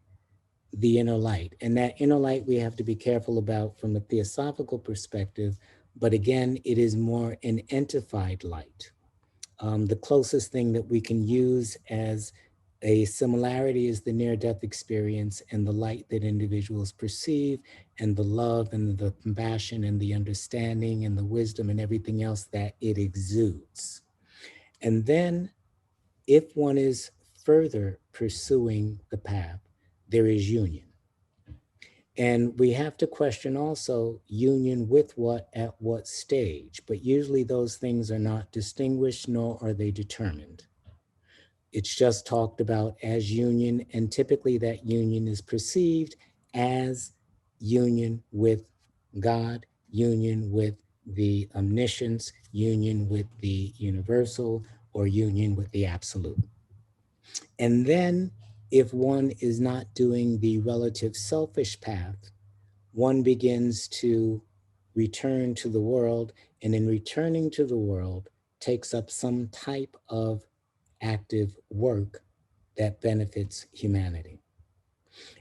the inner light. And that inner light we have to be careful about from a theosophical perspective, but again, it is more an entified light. The closest thing that we can use as a similarity is the near-death experience and the light that individuals perceive and the love and the compassion and the understanding and the wisdom and everything else that it exudes. And then if one is further pursuing the path, there is union. And we have to question also union with what at what stage, but usually those things are not distinguished nor are they determined. It's just talked about as union, and typically that union is perceived as union with God, union with the omniscience, union with the universal, or union with the absolute. And then if one is not doing the relative selfish path, one begins to return to the world, and in returning to the world, takes up some type of active work that benefits humanity.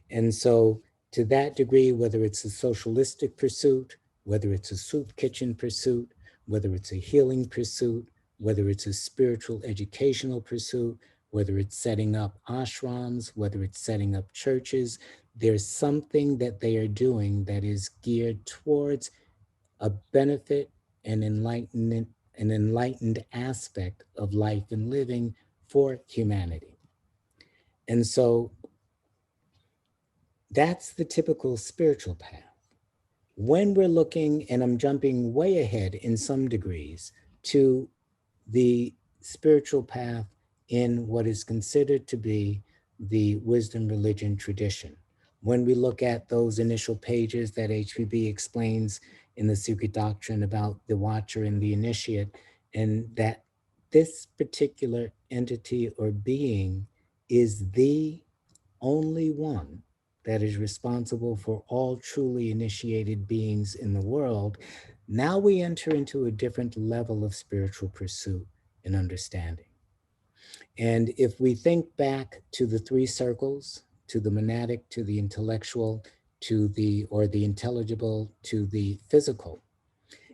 And so, to that degree, whether it's a socialistic pursuit, whether it's a soup kitchen pursuit, whether it's a healing pursuit, whether it's a spiritual educational pursuit, whether it's setting up ashrams, whether it's setting up churches, there's something that they are doing that is geared towards a benefit and enlightenment, an enlightened aspect of life and living for humanity. And so that's the typical spiritual path. When we're looking, and I'm jumping way ahead in some degrees, to the spiritual path in what is considered to be the wisdom religion tradition. When we look at those initial pages that HPB explains in the Secret Doctrine about the Watcher and the Initiate, and that this particular entity or being is the only one that is responsible for all truly initiated beings in the world, now we enter into a different level of spiritual pursuit and understanding. And if we think back to the three circles, to the monadic, to the intellectual, to the, or the intelligible, to the physical,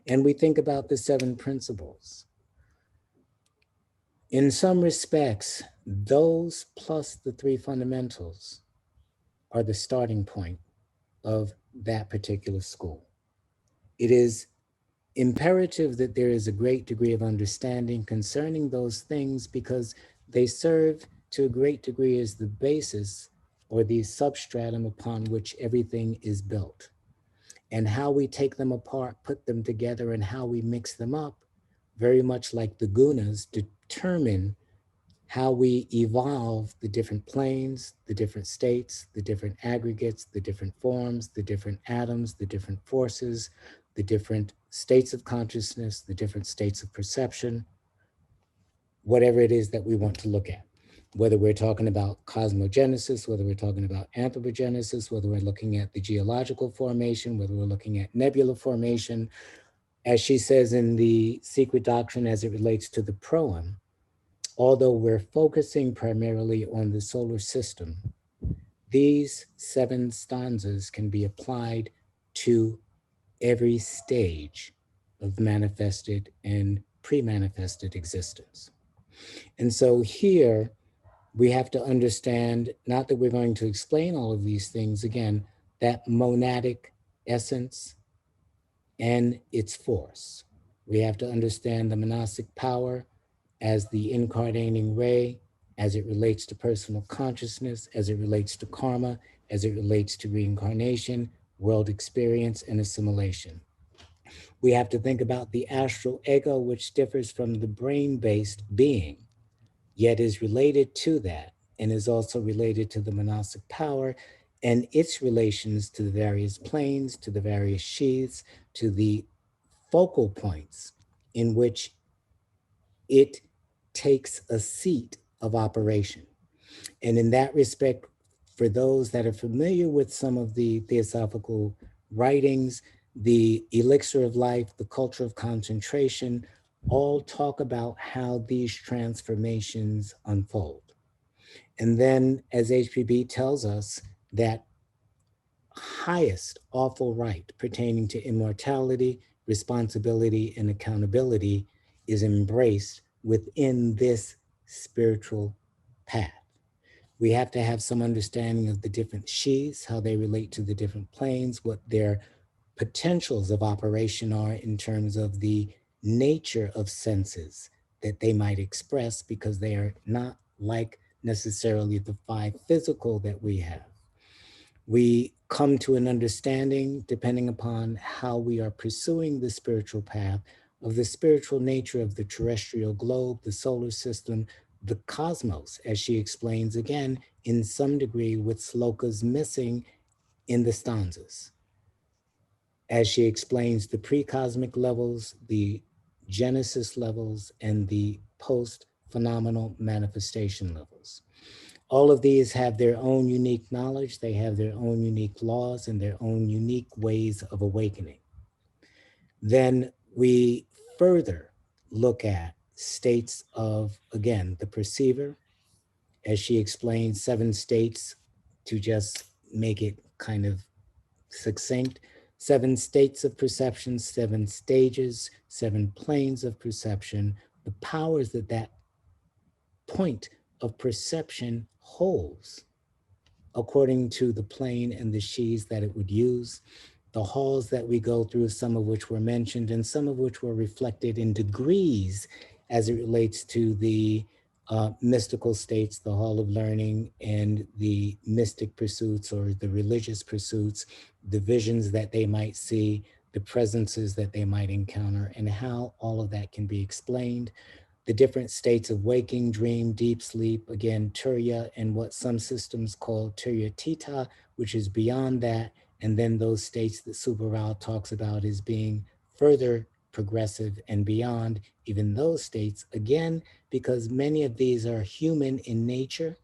and we think about the seven principles, in some respects, those plus the three fundamentals are the starting point of that particular school. It is imperative that there is a great degree of understanding concerning those things, because they serve to a great degree as the basis or the substratum upon which everything is built. And how we take them apart, put them together, and how we mix them up, very much like the gunas, determine how we evolve the different planes, the different states, the different aggregates, the different forms, the different atoms, the different forces, the different states of consciousness, the different states of perception, whatever it is that we want to look at. Whether we're talking about cosmogenesis, whether we're talking about anthropogenesis, whether we're looking at the geological formation, whether we're looking at nebula formation, as she says in the Secret Doctrine as it relates to the proem, although we're focusing primarily on the solar system, these seven stanzas can be applied to every stage of manifested and pre-manifested existence. And so here we have to understand, not that we're going to explain all of these things again, that monadic essence and its force. We have to understand the monastic power as the incarnating ray, as it relates to personal consciousness, as it relates to karma, as it relates to reincarnation, world experience, and assimilation. We have to think about the astral ego, which differs from the brain-based being, yet is related to that, and is also related to the monastic power and its relations to the various planes, to the various sheaths, to the focal points in which it takes a seat of operation. And in that respect, for those that are familiar with some of the theosophical writings, the elixir of life, the culture of concentration, all talk about how these transformations unfold. And then, as HPB tells us, that highest awful right pertaining to immortality, responsibility, and accountability is embraced within this spiritual path. We have to have some understanding of the different sheaths, how they relate to the different planes, what their potentials of operation are in terms of the nature of senses that they might express, because they are not like necessarily the five physical that we have. We come to an understanding, depending upon how we are pursuing the spiritual path, of the spiritual nature of the terrestrial globe, the solar system, the cosmos, as she explains again, in some degree with slokas missing in the stanzas. As she explains the pre-cosmic levels, the genesis levels, and the post-phenomenal manifestation levels. All of these have their own unique knowledge, they have their own unique laws and their own unique ways of awakening. Then we further look at states of, again, the perceiver, as she explains 7 states to just make it kind of succinct. 7 states of perception, 7 stages, 7 planes of perception, the powers that that point of perception holds according to the plane and the sheaths that it would use, the halls that we go through, some of which were mentioned and some of which were reflected in degrees as it relates to the mystical states, the hall of learning and the mystic pursuits or the religious pursuits, the visions that they might see, the presences that they might encounter, and how all of that can be explained. The different states of waking, dream, deep sleep, again, Turiya, and what some systems call Turiya Tita, which is beyond that, and then those states that Subarao talks about as being further progressive and beyond even those states, again, because many of these are human in nature,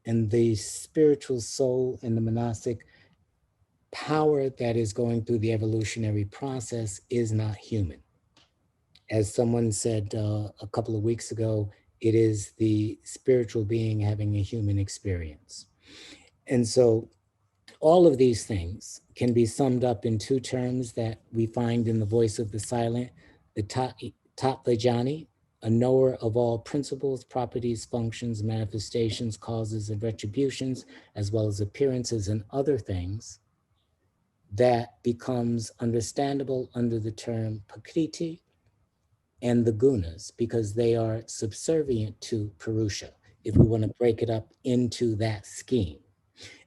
and the spiritual soul and the monastic power that is going through the evolutionary process is not human. As someone said a couple of weeks ago, it is the spiritual being having a human experience. And so all of these things can be summed up in 2 terms that we find in the voice of the silent, the Tatlejani, a knower of all principles, properties, functions, manifestations, causes, and retributions, as well as appearances and other things, that becomes understandable under the term Prakriti, and the gunas, because they are subservient to Purusha, if we want to break it up into that scheme.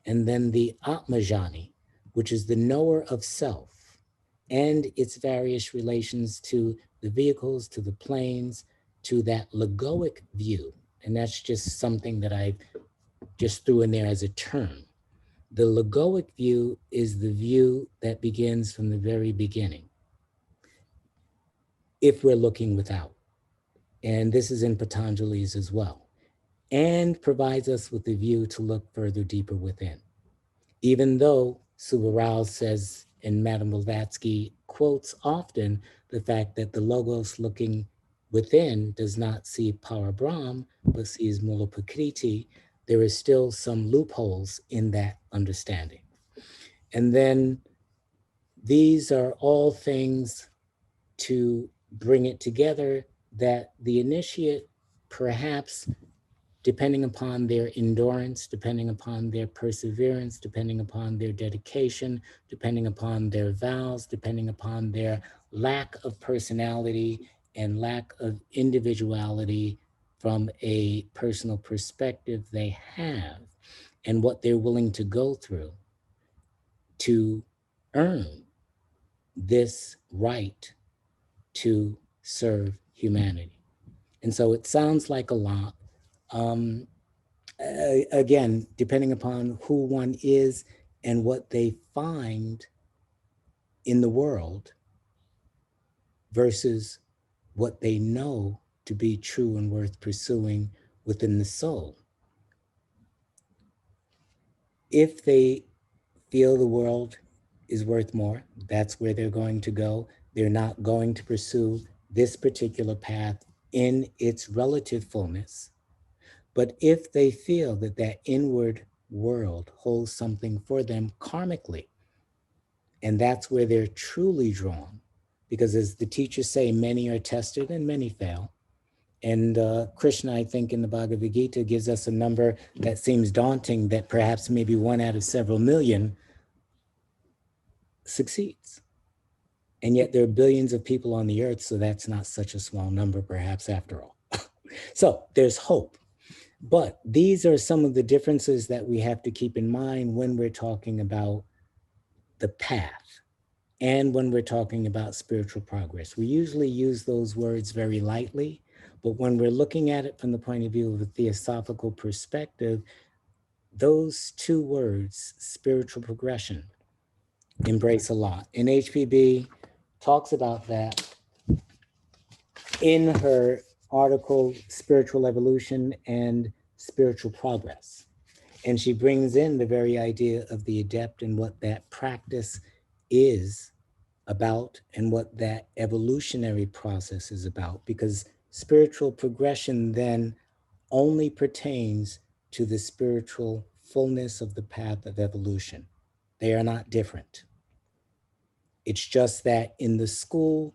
And then the Atmajani, which is the knower of self and its various relations to the vehicles, to the planes, to that logoic view. And that's just something that I just threw in there as a term. The logoic view is the view that begins from the very beginning, if we're looking without. And this is in Patanjali's as well, and provides us with the view to look further deeper within. Even though Subarao says, and Madame Blavatsky quotes often the fact that the Logos looking within does not see Parabrahm, but sees Mula Prakriti, there is still some loopholes in that understanding. And then these are all things to bring it together that the initiate, perhaps depending upon their endurance, depending upon their perseverance, depending upon their dedication, depending upon their vows, depending upon their lack of personality and lack of individuality from a personal perspective they have, and what they're willing to go through to earn this right to serve humanity. And so it sounds like a lot. Again, depending upon who one is and what they find in the world versus what they know to be true and worth pursuing within the soul. If they feel the world is worth more, that's where they're going to go. They're not going to pursue this particular path in its relative fullness. But if they feel that that inward world holds something for them karmically, and that's where they're truly drawn, because as the teachers say, many are tested and many fail. And Krishna, I think in the Bhagavad Gita, gives us a number that seems daunting, that perhaps maybe 1 out of several million succeeds. And yet there are billions of people on the earth, so that's not such a small number perhaps after all. So there's hope. But these are some of the differences that we have to keep in mind when we're talking about the path and when we're talking about spiritual progress. We usually use those words very lightly, but when we're looking at it from the point of view of a theosophical perspective, those two words, spiritual progression, embrace a lot. And HPB talks about that in her article, Spiritual Evolution and Spiritual Progress. And she brings in the very idea of the adept and what that practice is about and what that evolutionary process is about, because spiritual progression then only pertains to the spiritual fullness of the path of evolution. They are not different. It's just that in the school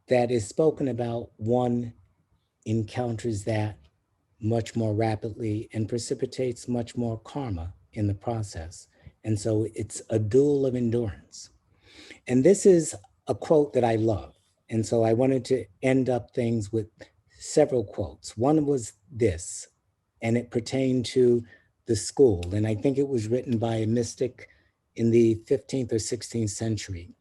that is spoken about, one encounters that much more rapidly and precipitates much more karma in the process. And so it's a duel of endurance. And this is a quote that I love. And so I wanted to end up things with several quotes. One was this, and it pertained to the school. And I think it was written by a mystic in the 15th or 16th century.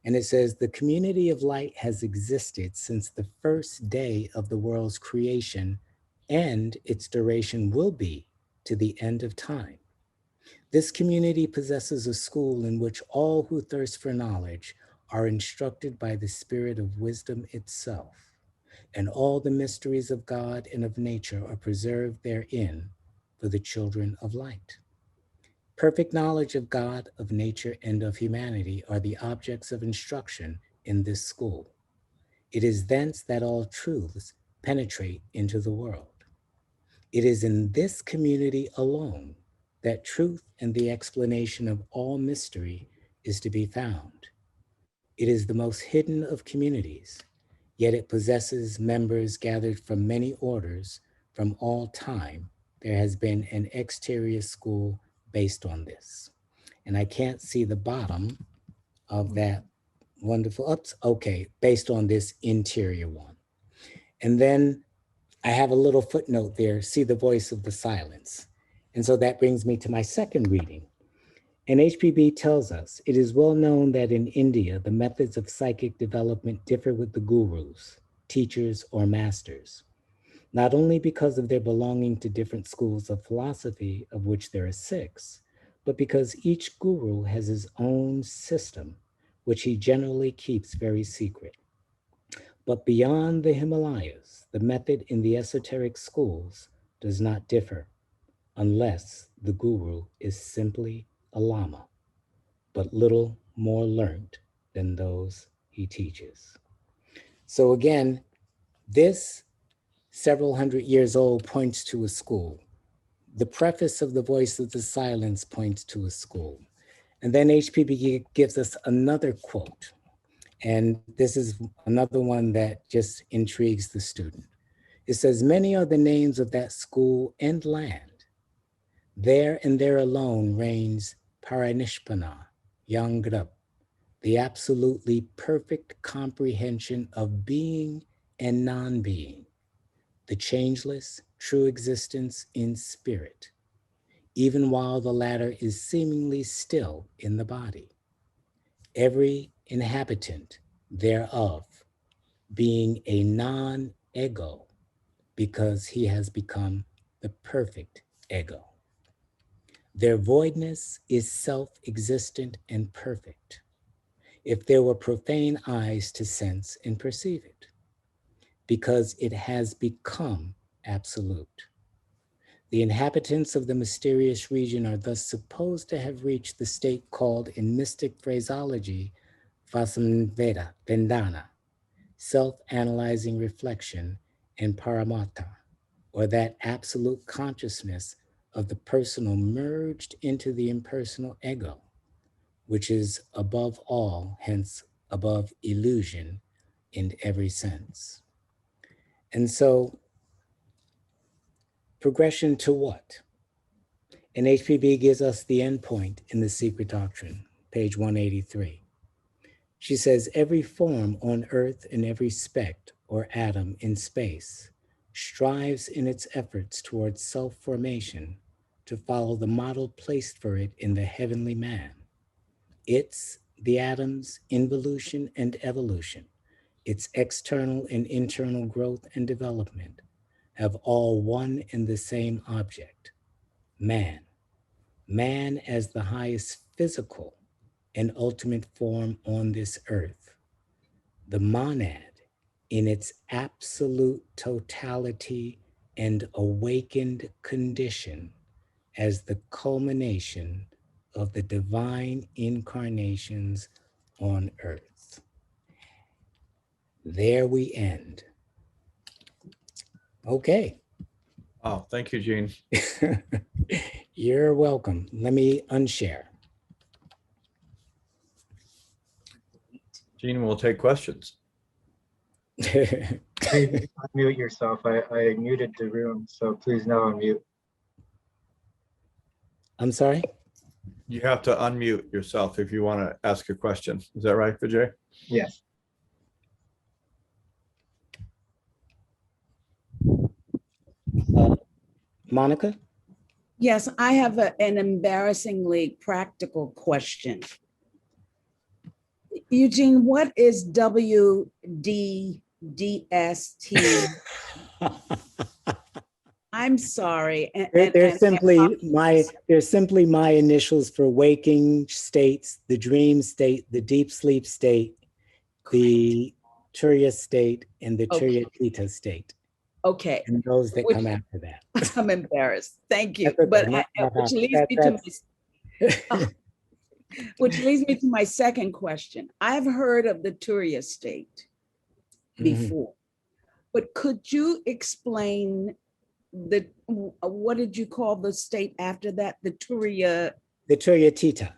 And it says, the community of light has existed since the first day of the world's creation, and its duration will be to the end of time. This community possesses a school in which all who thirst for knowledge are instructed by the spirit of wisdom itself, and all the mysteries of God and of nature are preserved therein for the children of light. Perfect knowledge of God, of nature, and of humanity are the objects of instruction in this school. It is thence that all truths penetrate into the world. It is in this community alone that truth and the explanation of all mystery is to be found. It is the most hidden of communities, yet it possesses members gathered from many orders from all time. There has been an exterior school based on this. And I can't see the bottom of that wonderful, oops, okay, based on this interior one. And then I have a little footnote there, see the voice of the silence. And so that brings me to my second reading. And HPB tells us, it is well known that in India, the methods of psychic development differ with the gurus, teachers, or masters, not only because of their belonging to different schools of philosophy, of which there are 6, but because each guru has his own system, which he generally keeps very secret. But beyond the Himalayas, the method in the esoteric schools does not differ, unless the guru is simply a lama, but little more learned than those he teaches. So again, this several hundred years old points to a school. The preface of the voice of the silence points to a school. And then HPB gives us another quote. And this is another one that just intrigues the student. It says, many are the names of that school and land. There and there alone reigns Paranishpana, Yangrab, the absolutely perfect comprehension of being and non-being, the changeless, true existence in spirit, even while the latter is seemingly still in the body. Every inhabitant thereof being a non-ego because he has become the perfect ego. Their voidness is self-existent and perfect, if there were profane eyes to sense and perceive it, because it has become absolute. The inhabitants of the mysterious region are thus supposed to have reached the state called in mystic phraseology, Vasamveda, Vendana, self-analyzing reflection, and Paramatma, or that absolute consciousness of the personal merged into the impersonal ego, which is above all, hence above illusion in every sense. And so progression to what? And HPB gives us the endpoint in The Secret Doctrine, page 183. She says, every form on earth and every speck or atom in space strives in its efforts towards self-formation to follow the model placed for it in the heavenly man. It's the atom's involution and evolution, its external and internal growth and development have all one and the same object, man. Man as the highest physical and ultimate form on this earth. The monad in its absolute totality and awakened condition as the culmination of the divine incarnations on earth. There we end. Okay. Oh, thank you, Gene. You're welcome. Let me unshare. Gene will take questions. Please unmute yourself. I muted the room, so please now unmute. I'm sorry? You have to unmute yourself if you want to ask a question. Is that right, Vijay? Yes. Monica? Yes, I have an embarrassingly practical question. Eugene, what is WDDST? I'm sorry. They're simply my initials for waking states, the dream state, the deep sleep state, the Turiya state, and the Okay. Turiya Theta state. Okay, And those that come after that. I'm embarrassed. Thank you. That's okay. But which leads me to my second question. I've heard of the Turiya state before, but could you explain what did you call the state after that? The Turiya Theta.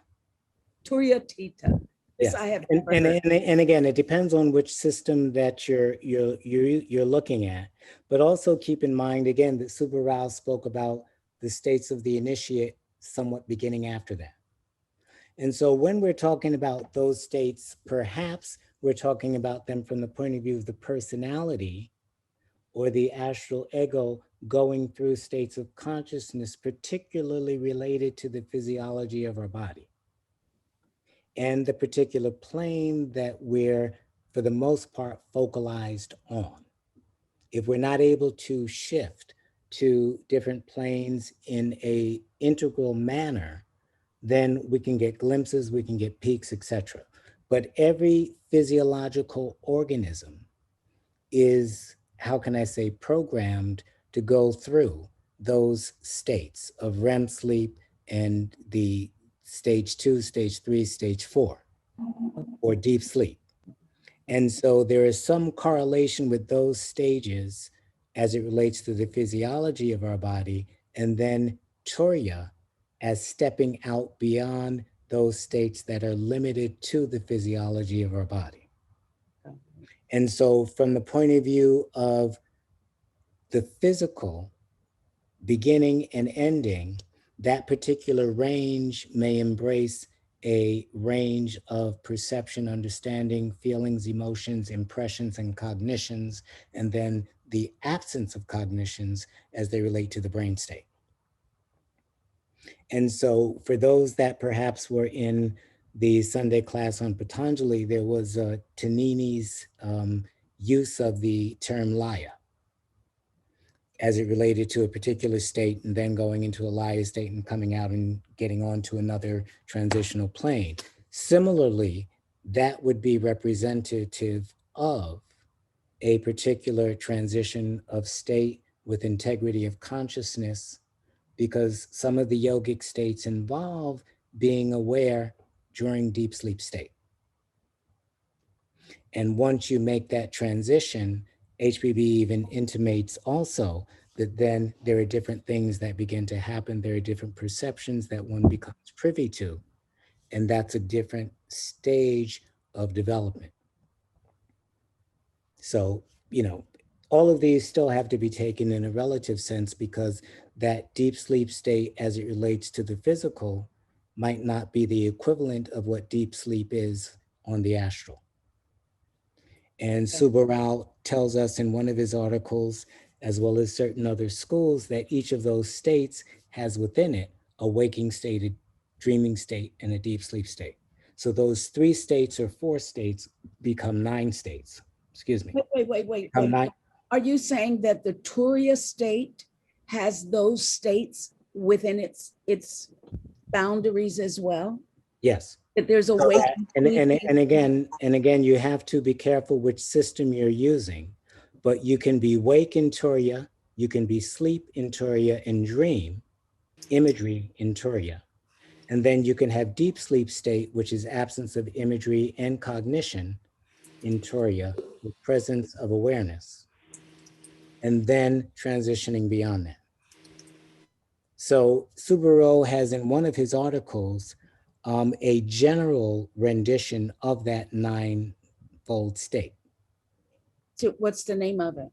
Turiya Theta. This Yes. I have And again, it depends on which system that you're looking at. But also keep in mind again that Subra Rao spoke about the states of the initiate somewhat beginning after that. And so when we're talking about those states, perhaps we're talking about them from the point of view of the personality or the astral ego going through states of consciousness, particularly related to the physiology of our body and the particular plane that we're, for the most part, focalized on. If we're not able to shift to different planes in an integral manner, then we can get glimpses, we can get peaks, etc. But every physiological organism is, how can I say, programmed to go through those states of REM sleep and the stage 2, stage 3, stage 4, or deep sleep. And so there is some correlation with those stages as it relates to the physiology of our body, and then Turiya as stepping out beyond those states that are limited to the physiology of our body. And so from the point of view of the physical beginning and ending, that particular range may embrace a range of perception, understanding, feelings, emotions, impressions, and cognitions, and then the absence of cognitions as they relate to the brain state. And so for those that perhaps were in the Sunday class on Patanjali, there was Tanini's use of the term laya as it related to a particular state and then going into a laya state and coming out and getting on to another transitional plane. Similarly, that would be representative of a particular transition of state with integrity of consciousness, because some of the yogic states involve being aware during deep sleep state. And once you make that transition, HPB even intimates also that then there are different things that begin to happen. There are different perceptions that one becomes privy to. And that's a different stage of development. So, you know, all of these still have to be taken in a relative sense, because that deep sleep state as it relates to the physical might not be the equivalent of what deep sleep is on the astral. And Subra Rao tells us in one of his articles as well as certain other schools, that each of those states has within it a waking state, a dreaming state, and a deep sleep state. So those 3 states or 4 states become 9 states. Excuse me. Wait. Become 9. Are you saying that the Turiya state has those states within its boundaries as well? Yes. That there's a So way. and again, you have to be careful which system you're using, but you can be wake in Turiya, you can be sleep in Turiya and dream imagery in Turiya. And then you can have deep sleep state, which is absence of imagery and cognition in Turiya with presence of awareness, and then transitioning beyond that. So Subaru has in one of his articles a general rendition of that 9-fold state. So what's the name of it?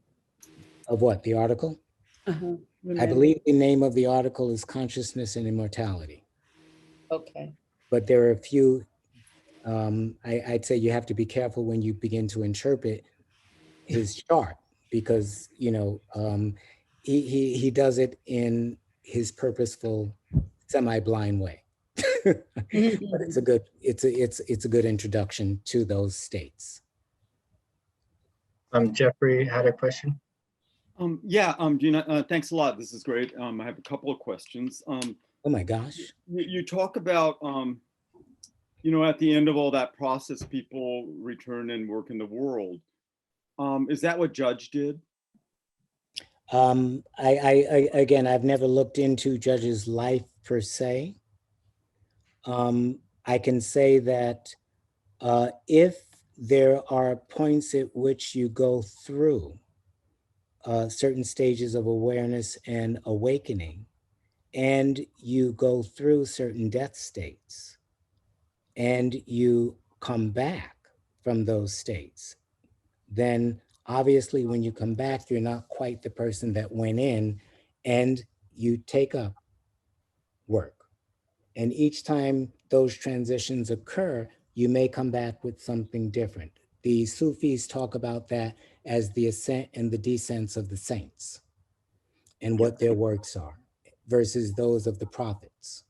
Of what, the article? Uh-huh. I believe the name of the article is Consciousness and Immortality. Okay. But there are a few, I'd say you have to be careful when you begin to interpret his chart, because, you know, he does it in his purposeful, semi-blind way. But it's a good introduction to those states. Jeffrey had a question. Gina, thanks a lot. This is great. I have a couple of questions. Oh my gosh. You talk about, you know, at the end of all that process, people return and work in the world. Is that what Judge did? Again, I've never looked into Judge's life per se. I can say that if there are points at which you go through certain stages of awareness and awakening, and you go through certain death states, and you come back from those states, then obviously when you come back, you're not quite the person that went in, and you take up work. And each time those transitions occur, you may come back with something different. The Sufis talk about that as the ascent and the descents of the saints and what their works are versus those of the prophets.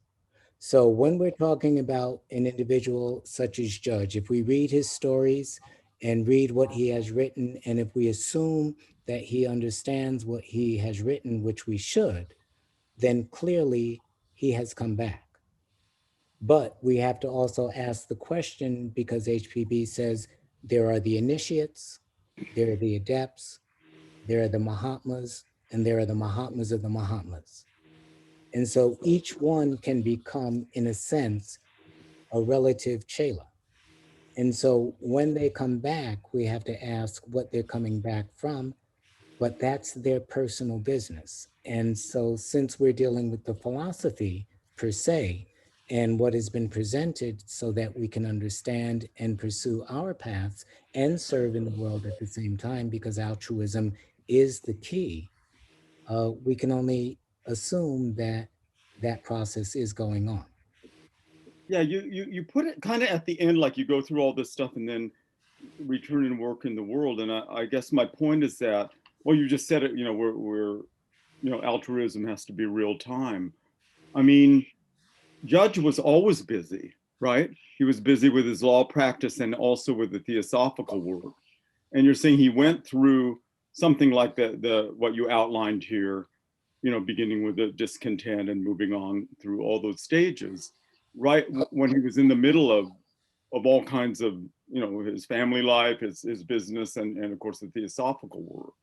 So when we're talking about an individual such as Judge, if we read his stories and read what he has written, and if we assume that he understands what he has written, which we should, then clearly he has come back. But we have to also ask the question, because HPB says there are the initiates, there are the adepts, there are the Mahatmas, and there are the Mahatmas of the Mahatmas. And so each one can become, in a sense, a relative Chela. And so when they come back, we have to ask what they're coming back from, but that's their personal business. And so since we're dealing with the philosophy per se, and what has been presented so that we can understand and pursue our paths and serve in the world at the same time, because altruism is the key, we can only assume that that process is going on. Yeah, you put it kind of at the end, like you go through all this stuff and then return and work in the world. And I guess my point is that, well, you just said it, you know, we're you know, altruism has to be real time. I mean, Judge was always busy, right? He was busy with his law practice and also with the theosophical work. And you're saying he went through something like the what you outlined here, you know, beginning with the discontent and moving on through all those stages, right when he was in the middle of all kinds of, you know, his family life, his business, and of course the theosophical work.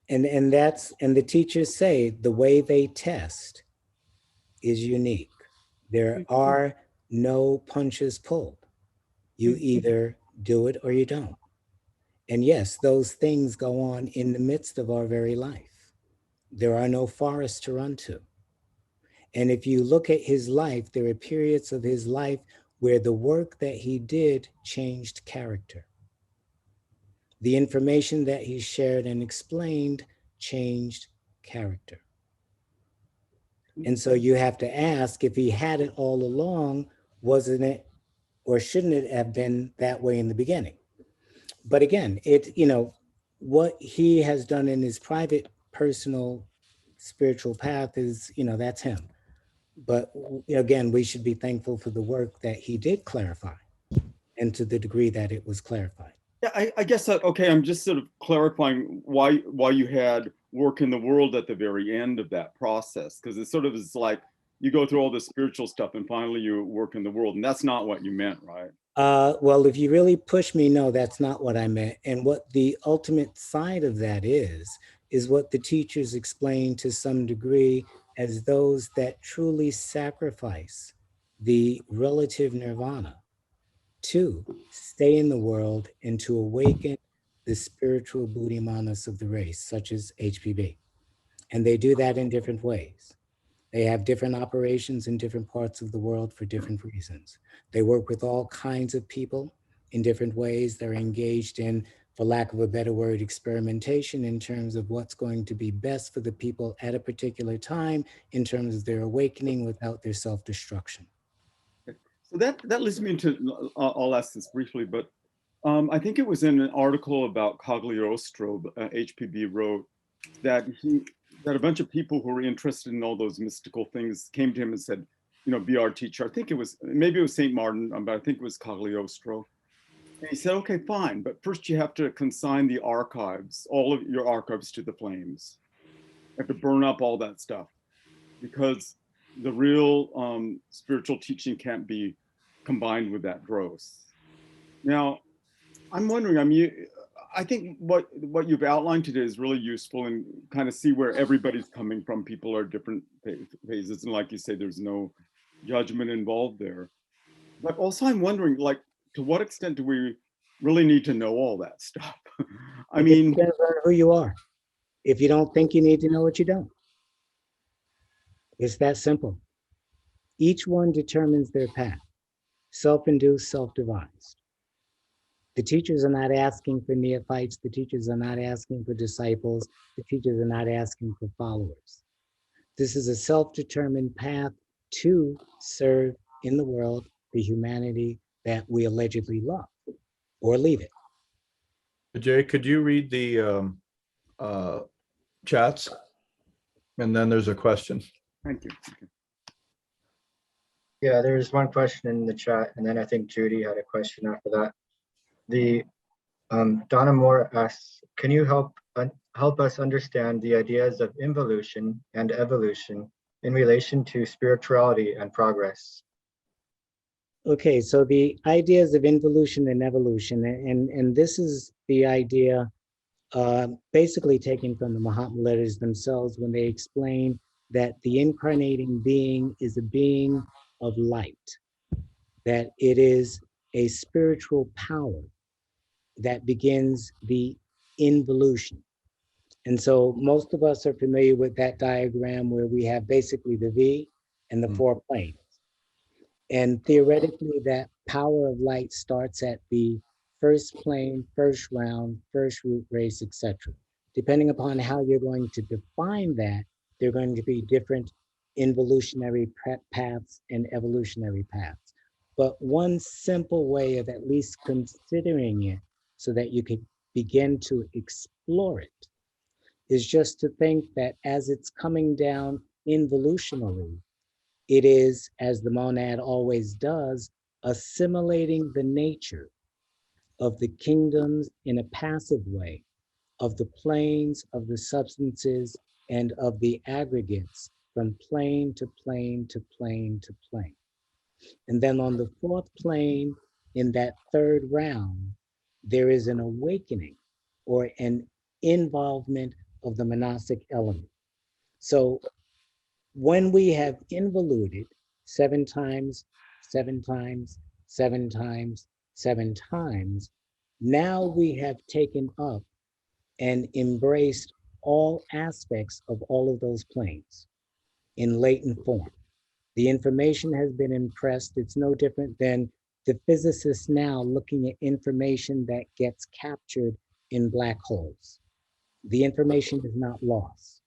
And the teachers say the way they test is unique. There are no punches pulled. You either do it or you don't. And yes, those things go on in the midst of our very life. There are no forests to run to. And if you look at his life, there are periods of his life where the work that he did changed character. The information that he shared and explained changed character. And so you have to ask, if he had it all along, wasn't it, or shouldn't it have been that way in the beginning? But again, you know, what he has done in his private personal spiritual path is, that's him. But again, we should be thankful for the work that he did clarify and to the degree that it was clarified. Yeah, I guess that, okay, I'm just sort of clarifying why you had work in the world at the very end of that process, because it sort of is like you go through all the spiritual stuff and finally you work in the world, and that's not what you meant, right? Well, if you really push me, no, that's not what I meant. And what the ultimate side of that is what the teachers explain to some degree as those that truly sacrifice the relative nirvana to stay in the world and to awaken the spiritual buddhimanas of the race, such as HPB. And they do that in different ways. They have different operations in different parts of the world for different reasons. They work with all kinds of people in different ways. They're engaged in, for lack of a better word, experimentation in terms of what's going to be best for the people at a particular time in terms of their awakening without their self-destruction. So that leads me into, I'll ask this briefly, but I think it was in an article about Cagliostro, HPB wrote that that a bunch of people who were interested in all those mystical things came to him and said, be our teacher. I think maybe it was St. Martin, but I think it was Cagliostro. And he said, okay, fine, but first you have to consign the archives, all of your archives, to the flames. You have to burn up all that stuff, because the real spiritual teaching can't be combined with that gross. Now, I'm wondering, I think what you've outlined today is really useful, and kind of see where everybody's coming from. People are different phases, and like you say, there's no judgment involved there. But also I'm wondering, like, to what extent do we really need to know all that stuff? I mean, it depends on who you are. If you don't think you need to know it, you don't. It's that simple. Each one determines their path, self-induced, self-devised. The teachers are not asking for neophytes. The teachers are not asking for disciples. The teachers are not asking for followers. This is a self-determined path to serve in the world the humanity that we allegedly love, or leave it. Jay, could you read the chats? And then there's a question. thank you. Yeah, there's one question in the chat, and then I think Judy had a question after that. The Donna Moore asks, can you help us understand the ideas of involution and evolution in relation to spirituality and progress? Okay, so the ideas of involution and evolution, and this is the idea basically taken from the Mahatma letters themselves, when they explain that the incarnating being is a being of light, that it is a spiritual power that begins the involution. And so most of us are familiar with that diagram where we have basically the V and the four planes. And theoretically, that power of light starts at the first plane, first round, first root race, etc. Depending upon how you're going to define that, there are going to be different involutionary paths and evolutionary paths. But one simple way of at least considering it so that you can begin to explore it is just to think that as it's coming down involutionally, it is, as the monad always does, assimilating the nature of the kingdoms in a passive way, of the planes, of the substances, and of the aggregates from plane to plane to plane to plane. And then on the fourth plane, in that third round, there is an awakening or an involvement of the monastic element. So when we have involuted 7 times, 7 times, 7 times, 7 times, now we have taken up and embraced all aspects of all of those planes in latent form. The information has been impressed. It's no different than the physicists now looking at information that gets captured in black holes. The information is not lost.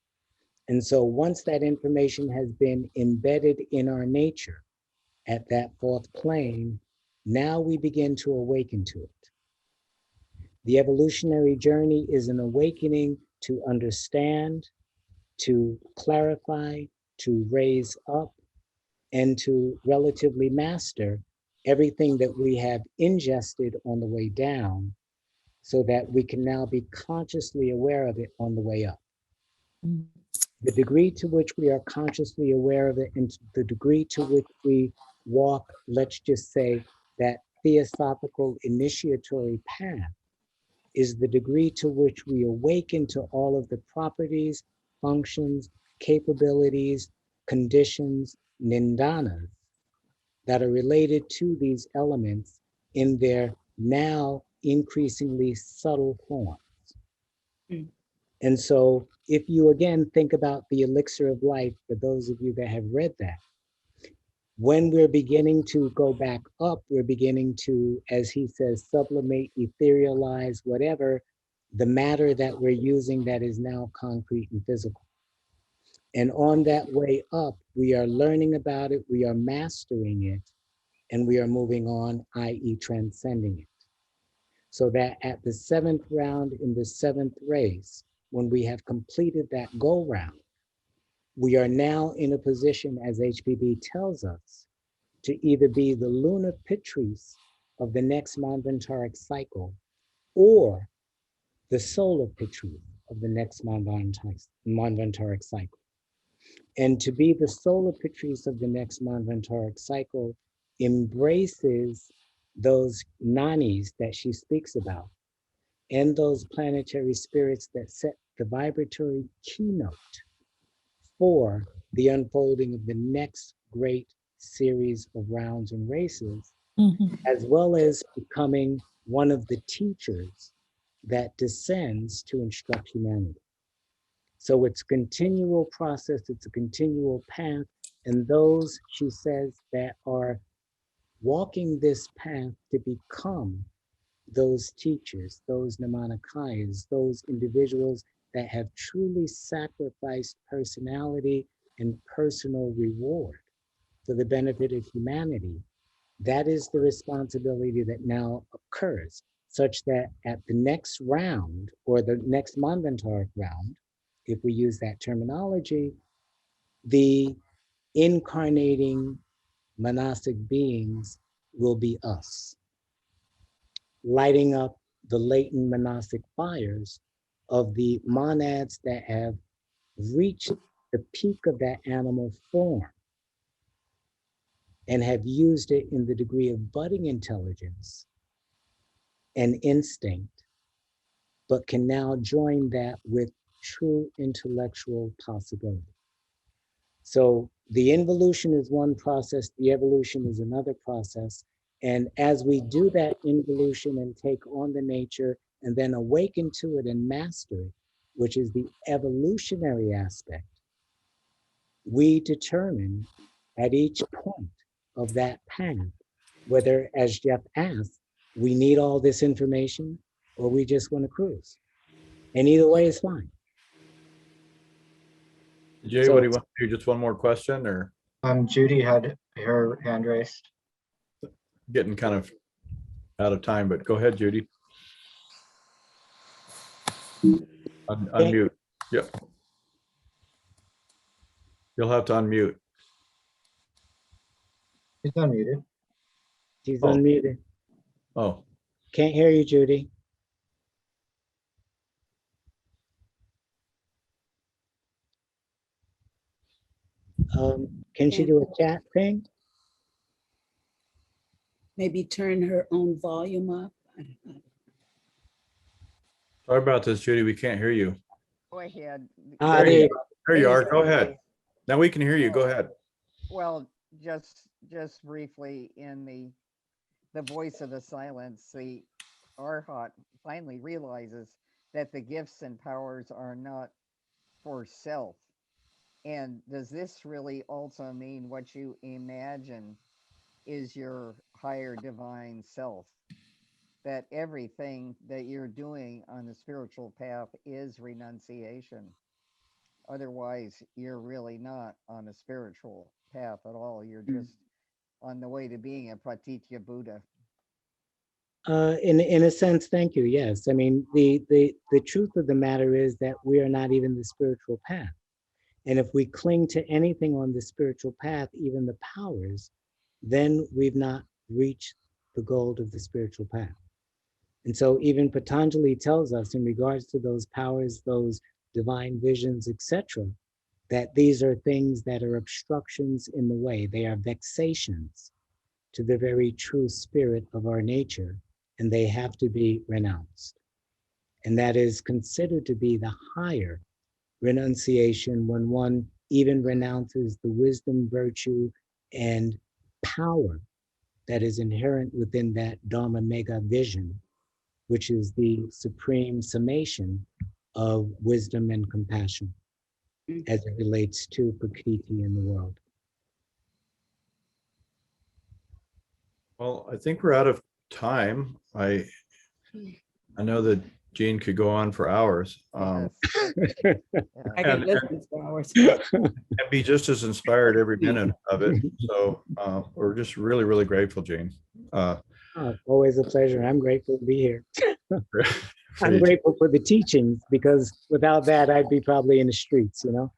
And so once that information has been embedded in our nature at that fourth plane, now we begin to awaken to it. The evolutionary journey is an awakening to understand, to clarify, to raise up, and to relatively master everything that we have ingested on the way down so that we can now be consciously aware of it on the way up. The degree to which we are consciously aware of it and the degree to which we walk, let's just say, that theosophical initiatory path is the degree to which we awaken to all of the properties, functions, capabilities, conditions, nindanas that are related to these elements in their now increasingly subtle forms. Mm. And so if you again think about the elixir of life, for those of you that have read that, when we're beginning to go back up, we're beginning to, as he says, sublimate, etherealize, whatever, the matter that we're using that is now concrete and physical. And on that way up, we are learning about it, we are mastering it, and we are moving on, i.e. transcending it. So that at the seventh round in the seventh race, when we have completed that go round, we are now in a position, as HPB tells us, to either be the lunar Patrice of the next Manvantaric cycle or the solar Patrice of the next Manvantaric cycle. And to be the solar Patrice of the next Manvantaric cycle embraces those nanis that she speaks about and those planetary spirits that set the vibratory keynote for the unfolding of the next great series of rounds and races, as well as becoming one of the teachers that descends to instruct humanity. So it's a continual process, it's a continual path, and those, she says, that are walking this path to become those teachers, those Namanikayas, those individuals that have truly sacrificed personality and personal reward for the benefit of humanity. That is the responsibility that now occurs, such that at the next round, or the next Manvantaric round, if we use that terminology, the incarnating monastic beings will be us, lighting up the latent monastic fires of the monads that have reached the peak of that animal form and have used it in the degree of budding intelligence and instinct, but can now join that with true intellectual possibility. So the involution is one process, the evolution is another process. And as we do that involution and take on the nature and then awaken to it and master it, which is the evolutionary aspect, we determine at each point of that path, whether, as Jeff asked, we need all this information or we just want to cruise. And either way is fine. Jay, So- what do you want to do? Just one more question, or Judy had her hand raised. getting kind of out of time, but go ahead, Judy. Unmute. Yep. You'll have to unmute. She's unmuted. She's Oh. unmuted. Oh, Can't hear you, Judy. Can she do a chat thing? Maybe turn her own volume up. I don't know. sorry about this, Judy. We can't hear you. Go ahead. Ah, There you there There you are. Basically- Go ahead. Now we can hear you. Go ahead. Well, just briefly, in the voice of the silence, the Arhat finally realizes that the gifts and powers are not for self. And does this really also mean what you imagine is your higher divine self? That everything that you're doing on the spiritual path is renunciation. Otherwise, you're really not on a spiritual path at all. You're just on the way to being a Pratitya Buddha. In a sense, thank you. Yes, I mean the truth of the matter is that we are not even the spiritual path. And if we cling to anything on the spiritual path, even the powers, then we've not reached the goal of the spiritual path. And so even Patanjali tells us in regards to those powers, those divine visions, etc., that these are things that are obstructions in the way. They are vexations to the very true spirit of our nature, and they have to be renounced. And that is considered to be the higher renunciation when one even renounces the wisdom, virtue, and power that is inherent within that Dharma mega vision, which is the supreme summation of wisdom and compassion as it relates to Prakriti in the world. Well, I think we're out of time. I know that Jean could go on for hours. Yes. I Yeah. can listen for hours. And be just as inspired every minute of it. So we're just really, really grateful, Jean. Always a pleasure. I'm grateful to be here. For I'm you. grateful for the teachings, because without that, I'd be probably in the streets, you know?